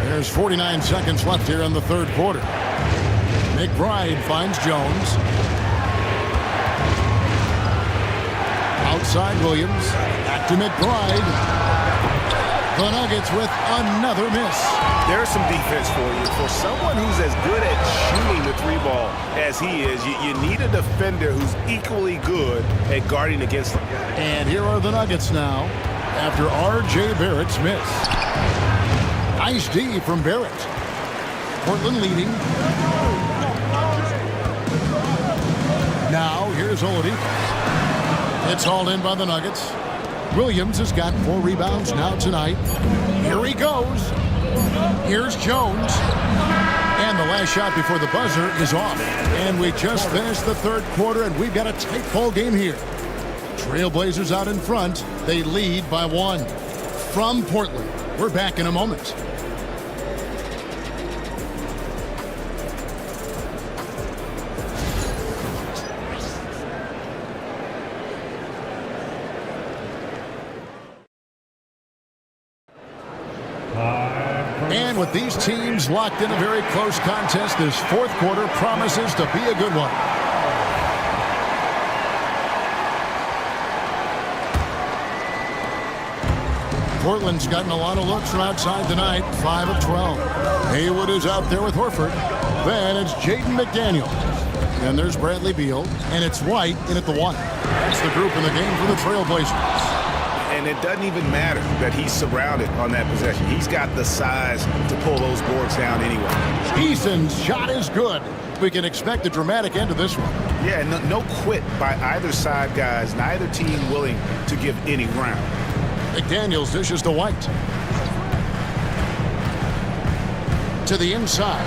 There's 49 seconds left here in the third quarter. McBride finds Jones. Outside Williams. Back to McBride. The Nuggets with another miss. There's some defense for you. For someone who's as good at shooting the 3-ball as he is, you need a defender who's equally good at guarding against him. And here are the Nuggets now after R.J. Barrett's miss. Nice D from Barrett. Portland leading. Now, here's Oladipo. It's hauled in by the Nuggets. Williams has got 4 rebounds now tonight. Here he goes. Here's Jones. And the last shot before the buzzer is off. And we just finished the third quarter, and we've got a tight ball game here. Trailblazers out in front. They lead by 1. From Portland, we're back in a moment. And with these teams locked in a very close contest, this fourth quarter promises to be a good one. Portland's gotten a lot of looks from outside tonight, 5 of 12. Haywood is out there with Horford. Then it's Jaden McDaniel. Then there's Bradley Beal, and it's White in at the 1. That's the group in the game for the Trailblazers. And it doesn't even matter that he's surrounded on that possession. He's got the size to pull those boards down anyway. Eason's shot is good. We can expect a dramatic end to this one. Yeah, no quit by either side, guys. Neither team willing to give any ground. McDaniels dishes to White. To the inside.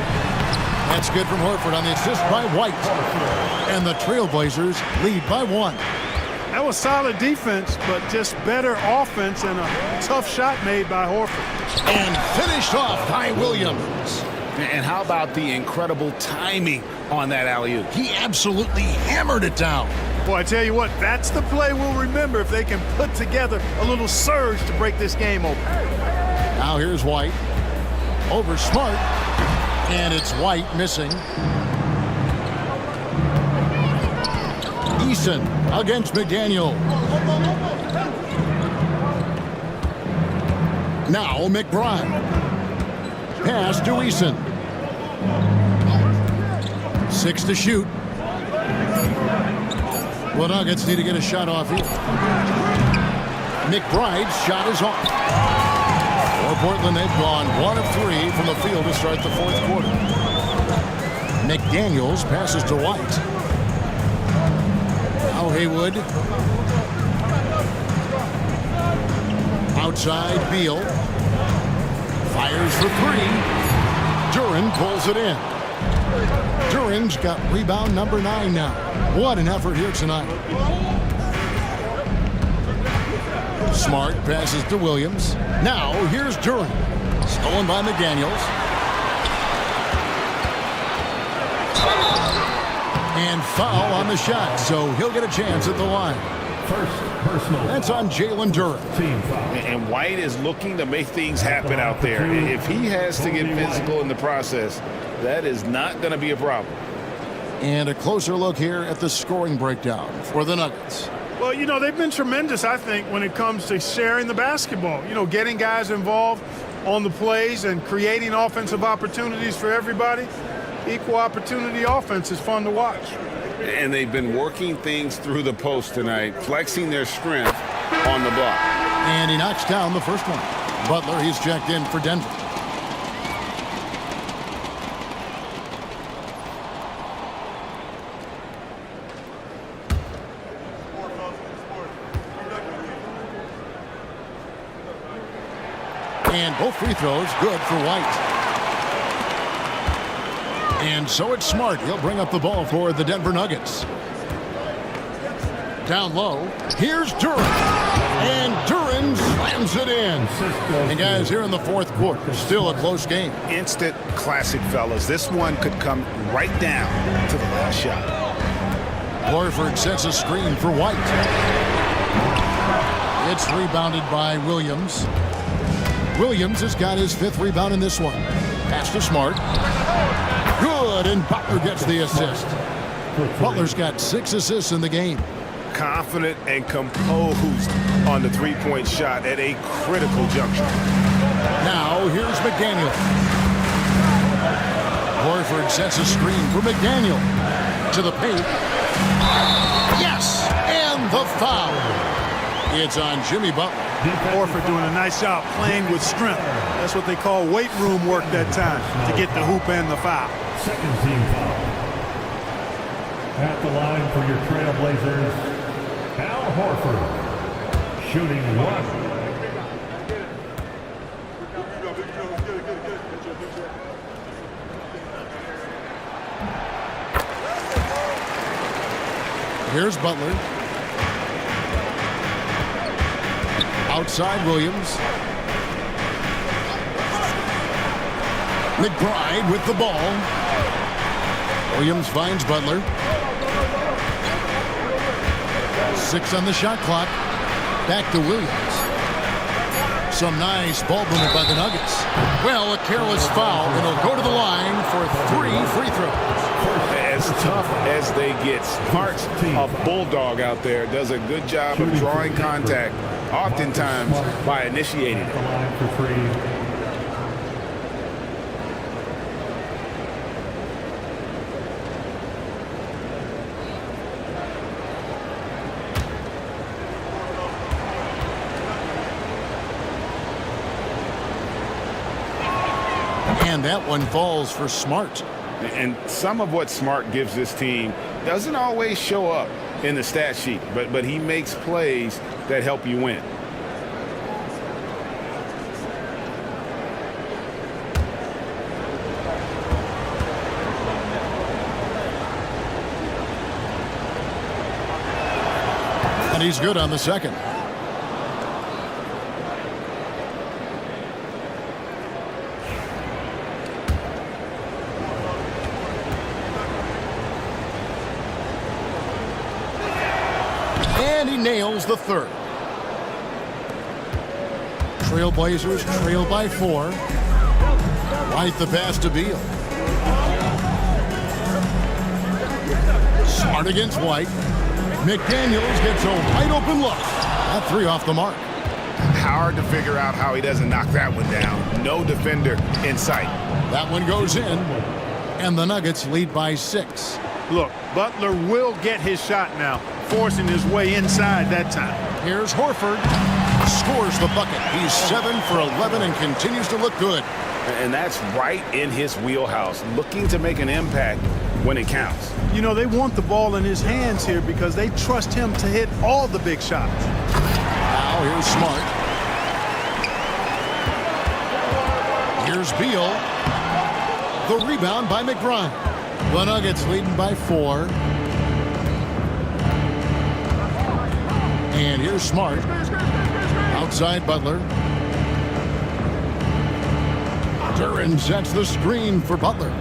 That's good from Horford on the assist by White. And the Trailblazers lead by 1. That was solid defense, but just better offense and a tough shot made by Horford. And finished off by Williams. And how about the incredible timing on that alley-oop? He absolutely hammered it down. Boy, I tell you what, that's the play we'll remember if they can put together a little surge to break this game open. Now here's White. Over Smart. And it's White missing. Eason against McDaniel. Now McBride. Pass to Eason. 6 to shoot. The Nuggets need to get a shot off here. McBride's shot is off. For Portland, they've gone 1 of 3 from the field to start the 4th quarter. McDaniels passes to White. Now Haywood. Outside Beal. Fires for 3. Duren pulls it in. Duren's got rebound number 9 now. What an effort here tonight. Smart passes to Williams. Now here's Duren. Stolen by McDaniels. And foul on the shot, so he'll get a chance at the line. First personal. That's on Jalen Duren. Team foul. And White is looking to make things happen out there. If he has to get physical in the process, that is not going to be a problem. And a closer look here at the scoring breakdown for the Nuggets. Well, you know, they've been tremendous, I think, when it comes to sharing the basketball. You know, getting guys involved on the plays and creating offensive opportunities for everybody. Equal opportunity offense is fun to watch. And they've been working things through the post tonight, flexing their strength on the block. And he knocks down the first one. Butler, he's checked in for Denver. And both free throws good for White. And so it's Smart. He'll bring up the ball for the Denver Nuggets. Down low. Here's Duren. And Duren slams it in. And guys, here in the 4th quarter, still a close game. Instant classic, fellas. This one could come right down to the last shot. Horford sets a screen for White. It's rebounded by Williams. Williams has got his 5th rebound in this one. Pass to Smart. Good, and Butler gets the assist. Butler's got 6 assists in the game. Confident and composed on the three-point shot at a critical juncture. Now here's McDaniel. Horford sets a screen for McDaniel. To the paint. Yes, and the foul. It's on Jimmy Butler. Horford doing a nice job playing with strength. That's what they call weight room work that time to get the hoop and the foul. Second team foul. At the line for your Trailblazers, Al Horford. Shooting 1. Here's Butler. Outside Williams. McBride with the ball. Williams finds Butler. 6 on the shot clock. Back to Williams. Some nice ball movement by the Nuggets. Well, a careless foul, and he'll go to the line for 3 free throws. As tough as they get, Smart's a bulldog out there, does a good job of drawing contact, oftentimes by initiating it. The line for 3. And that one falls for Smart. And some of what Smart gives this team doesn't always show up in the stat sheet, but he makes plays that help you win. And he's good on the second. And he nails the third. Trailblazers trail by 4. White the pass to Beal. Smart against White. McDaniels gets a wide open look. That 3 off the mark. Hard to figure out how he doesn't knock that one down. No defender in sight. That one goes in. And the Nuggets lead by 6. Look, Butler will get his shot now, forcing his way inside that time. Here's Horford. Scores the bucket. He's 7 for 11 and continues to look good. And that's right in his wheelhouse, looking to make an impact when it counts. You know, they want the ball in his hands here because they trust him to hit all the big shots. Now here's Smart. Here's Beal. The rebound by McBride. The Nuggets leading by 4. And here's Smart. Outside Butler. Duren sets the screen for Butler.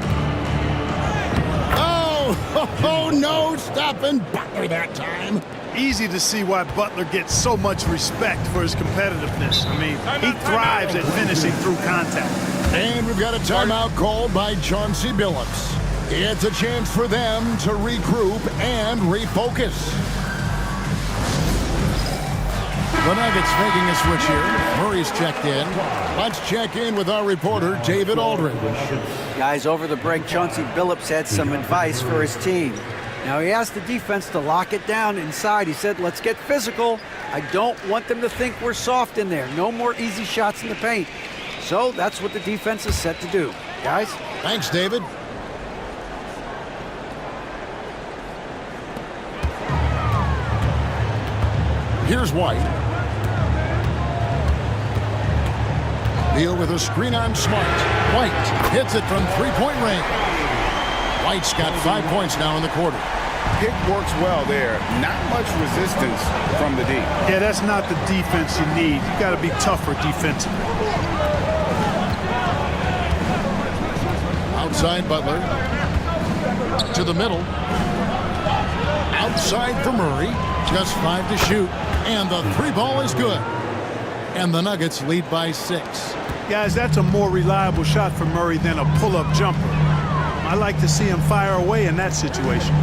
Oh, no, stopping Butler that time. Easy to see why Butler gets so much respect for his competitiveness. I mean, he thrives at finishing through contact. And we've got a timeout called by Chauncey Billups. It's a chance for them to regroup and refocus. The Nuggets making a switch here. Murray's checked in. Let's check in with our reporter, David Aldridge. Guys, over the break, Chauncey Billups had some advice for his team. Now, he asked the defense to lock it down inside. He said, let's get physical. I don't want them to think we're soft in there. No more easy shots in the paint. So that's what the defense is set to do. Guys? Thanks, David. Here's White. Beal with a screen on Smart. White hits it from three-point range. White's got 5 points now in the quarter. Pick works well there. Not much resistance from the D. Yeah, that's not the defense you need. You got to be tougher defensively. Outside Butler. To the middle. Outside for Murray. Just 5 to shoot. And the 3-ball is good. And the Nuggets lead by 6. Guys, that's a more reliable shot for Murray than a pull-up jumper. I like to see him fire away in that situation.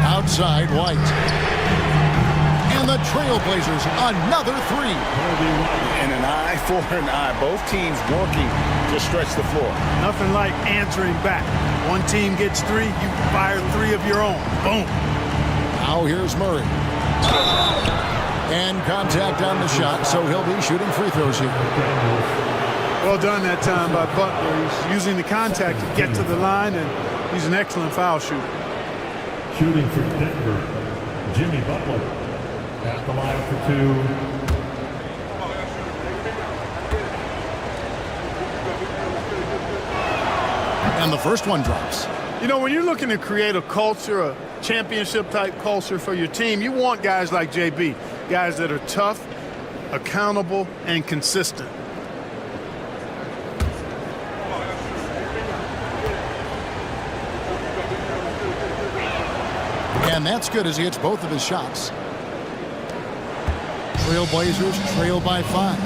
Outside White. And the Trailblazers, another 3. And an eye for an eye. Both teams working to stretch the floor. Nothing like answering back. One team gets 3, you fire 3 of your own. Boom. Now here's Murray. And contact on the shot, so he'll be shooting free throws here. Well done that time by Butler. He's using the contact to get to the line, and he's an excellent foul shooter. Shooting for Denver, Jimmy Butler at the line for 2. And the first one drops. You know, when you're looking to create a culture, a championship-type culture for your team, you want guys like JB, guys that are tough, accountable, and consistent. And that's good as he hits both of his shots. Trailblazers trail by 5.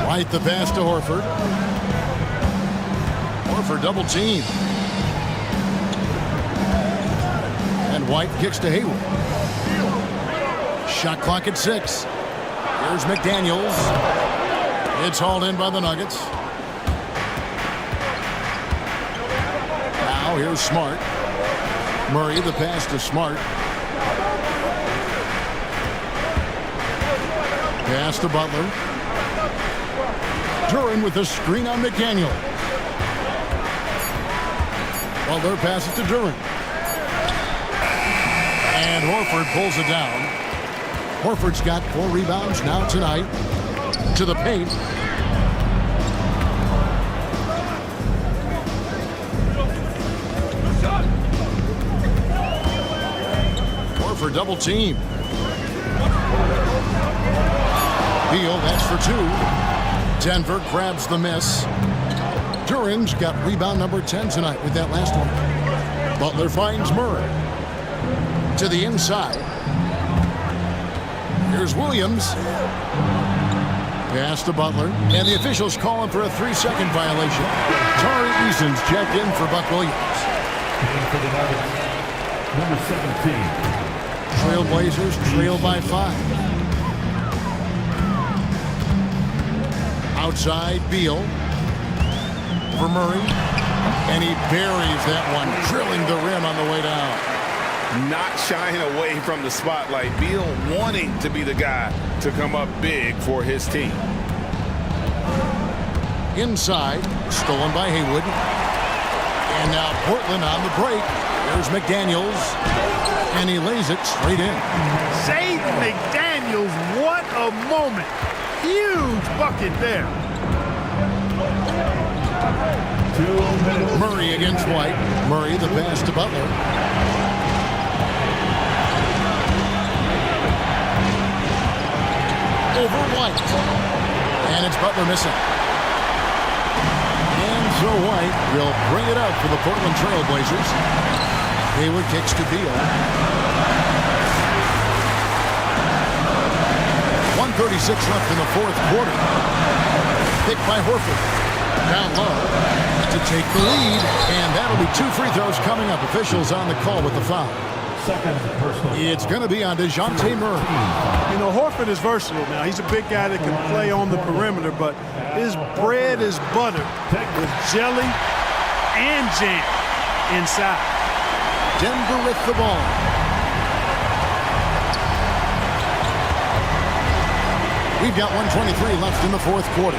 White the pass to Horford. Horford double team. And White kicks to Hayward. Shot clock at 6. Here's McDaniels. It's hauled in by the Nuggets. Now here's Smart. Murray the pass to Smart. Pass to Butler. Duren with the screen on McDaniel. Butler passes to Duren. And Horford pulls it down. Horford's got 4 rebounds now tonight. To the paint. double team. Beal, that's for 2. Denver grabs the miss. Duran's got rebound number 10 tonight with that last one. Butler finds Murray. To the inside. Here's Williams. Pass to Butler. And the officials calling for a 3-second violation. Tari Eason's checked in for Buck Williams. And for the Nuggets, number 17. Trailblazers trail by 5. Outside, Beal. For Murray. And he buries that one, drilling the rim on the way down. Not shying away from the spotlight. Beal wanting to be the guy to come up big for his team. Inside, stolen by Haywood. And now Portland on the break. There's McDaniels. And he lays it straight in. Jaden McDaniels, what a moment. Huge bucket there. 2 minutes. Murray against White. Murray the pass to Butler. Over White. And it's Butler missing. And so White will bring it up for the Portland Trailblazers. Hayward kicks to Beal. 1:36 left in the fourth quarter. Picked by Horford. Down low to take the lead. And that'll be 2 free throws coming up. Officials on the call with the foul. Second personal. It's going to be on DeJounte Murray. You know, Horford is versatile now. He's a big guy that can play on the perimeter, but his bread is buttered with jelly and jam inside. Denver with the ball. We've got 1:23 left in the fourth quarter.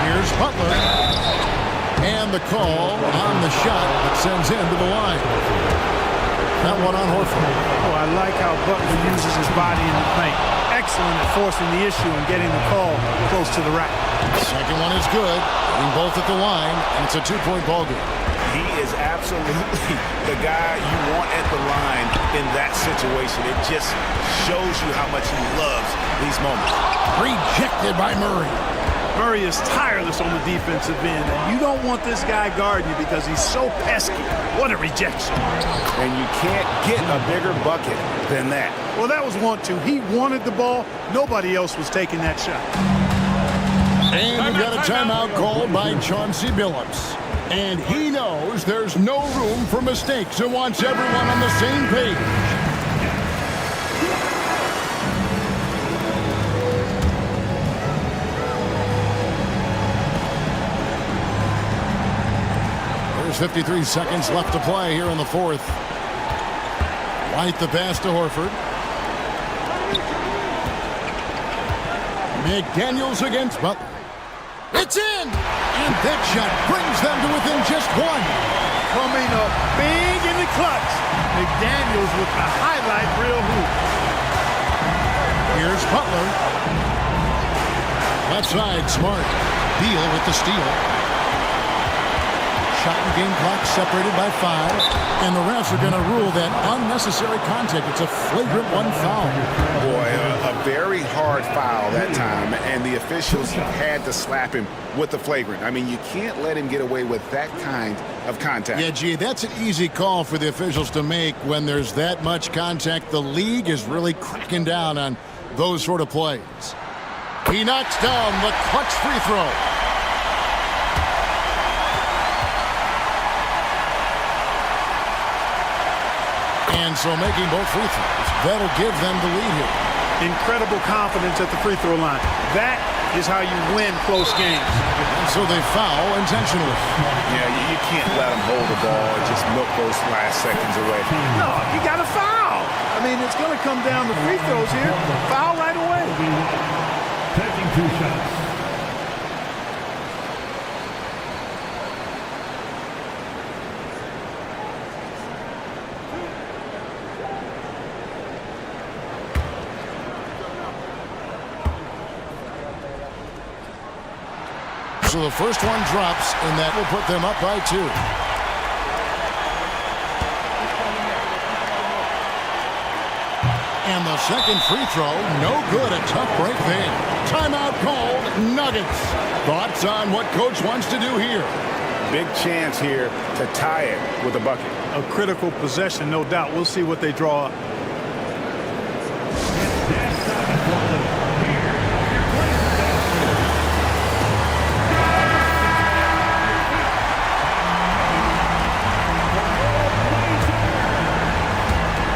Here's Butler. And the call on the shot that sends him to the line. That one on Horford. Oh, I like how Butler uses his body in the paint. Excellent at forcing the issue and getting the call close to the rack. Second one is good. Getting both at the line, and it's a 2-point ball game. He is absolutely the guy you want at the line in that situation. It just shows you how much he loves these moments. Rejected by Murray. Murray is tireless on the defensive end, and you don't want this guy guarding you because he's so pesky. What a rejection. And you can't get a bigger bucket than that. Well, that was 1-2. He wanted the ball. Nobody else was taking that shot. And we've got a timeout called by Chauncey Billups. And he knows there's no room for mistakes and wants everyone on the same page. There's 53 seconds left to play here in the fourth. White the pass to Horford. McDaniels against Butler. It's in! And that shot brings them to within just 1. Coming up big in the clutch. McDaniels with the highlight reel hoop. Here's Butler. Left side, Smart. Beal with the steal. Shot and game clock separated by 5. And the refs are going to rule that unnecessary contact. It's a flagrant 1 foul. Boy, a very hard foul that time, and the officials had to slap him with the flagrant. I mean, you can't let him get away with that kind of contact. Yeah, gee, that's an easy call for the officials to make when there's that much contact. The league is really cracking down on those sort of plays. He knocks down the clutch free throw. And so making both free throws, that'll give them the lead here. Incredible confidence at the free throw line. That is how you win close games. And so they foul intentionally. Yeah, you can't let them hold the ball and just milk those last seconds away. No, you got to foul. I mean, it's going to come down to free throws here. Foul right away. Taking 2 shots. So the first one drops, and that will put them up by 2. And the second free throw, no good. A tough break there. Timeout called, Nuggets. Thoughts on what Coach wants to do here? Big chance here to tie it with a bucket. A critical possession, no doubt. We'll see what they draw up.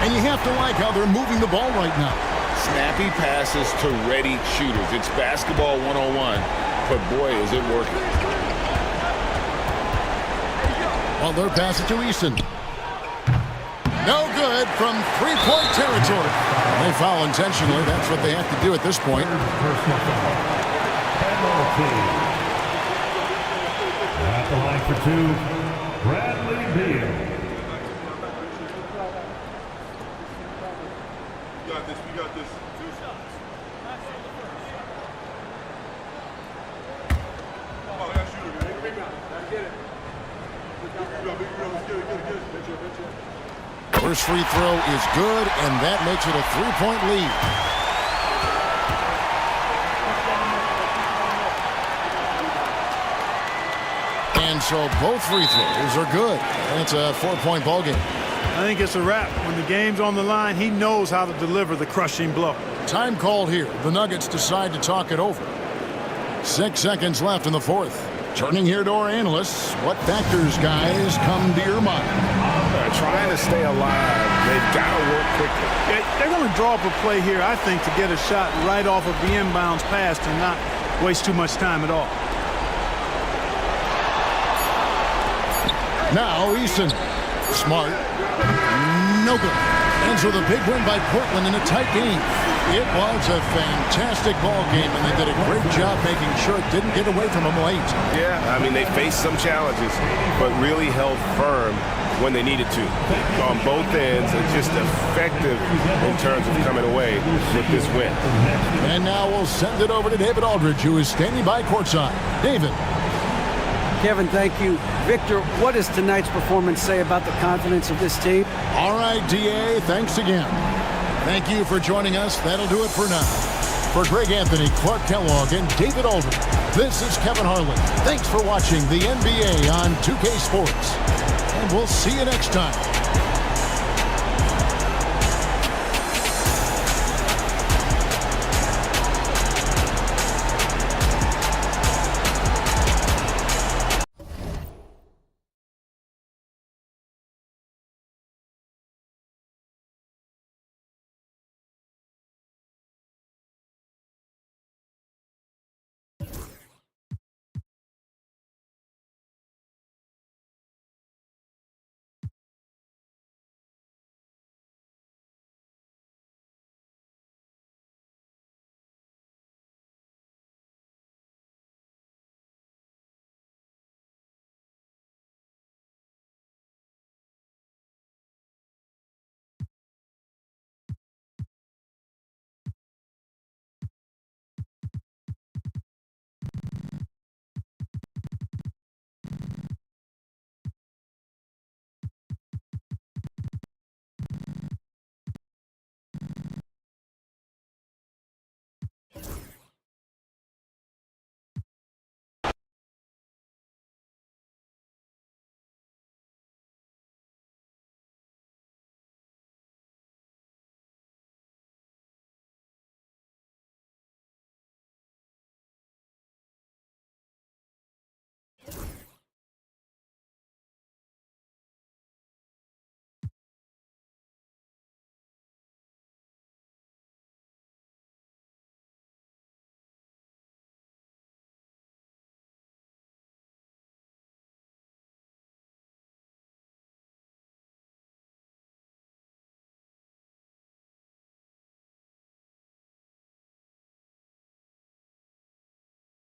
And you have to like how they're moving the ball right now. Snappy passes to ready shooters. It's basketball 101, but boy, is it working. Well, they're passing to Eason. No good from three-point territory. They foul intentionally. That's what they have to do at this point. Personal foul. Penalty. At the line for two, Bradley Beal. We got this. 2 shots. Oh, that's shooter. Big round. Gotta get it. Get it. First free throw is good, and that makes it a 3-point lead. And so both free throws are good. And it's a 4-point ball game. I think it's a wrap. When the game's on the line, he knows how to deliver the crushing blow. Time called here. The Nuggets decide to talk it over. 6 seconds left in the fourth. Turning here to our analysts. What factors, guys, come to your mind? Trying to stay alive. They've got to work quickly. They're going to draw up a play here, I think, to get a shot right off of the inbounds pass and not waste too much time at all. Now Eason. Smart. No good. Ends with a big win by Portland in a tight game. It was a fantastic ball game, and they did a great job making sure it didn't get away from them late. Yeah, I mean, they faced some challenges, but really held firm when they needed to. On both ends, and just effective in terms of coming away with this win. And now we'll send it over to David Aldridge, who is standing by courtside. David. Kevin, thank you. Victor, what does tonight's performance say about the confidence of this team? All right, DA, thanks again. Thank you for joining us. That'll do it for now. For Greg Anthony, Clark Kellogg, and David Aldridge, this is Kevin Harlan. Thanks for watching the NBA on 2K Sports. And we'll see you next time.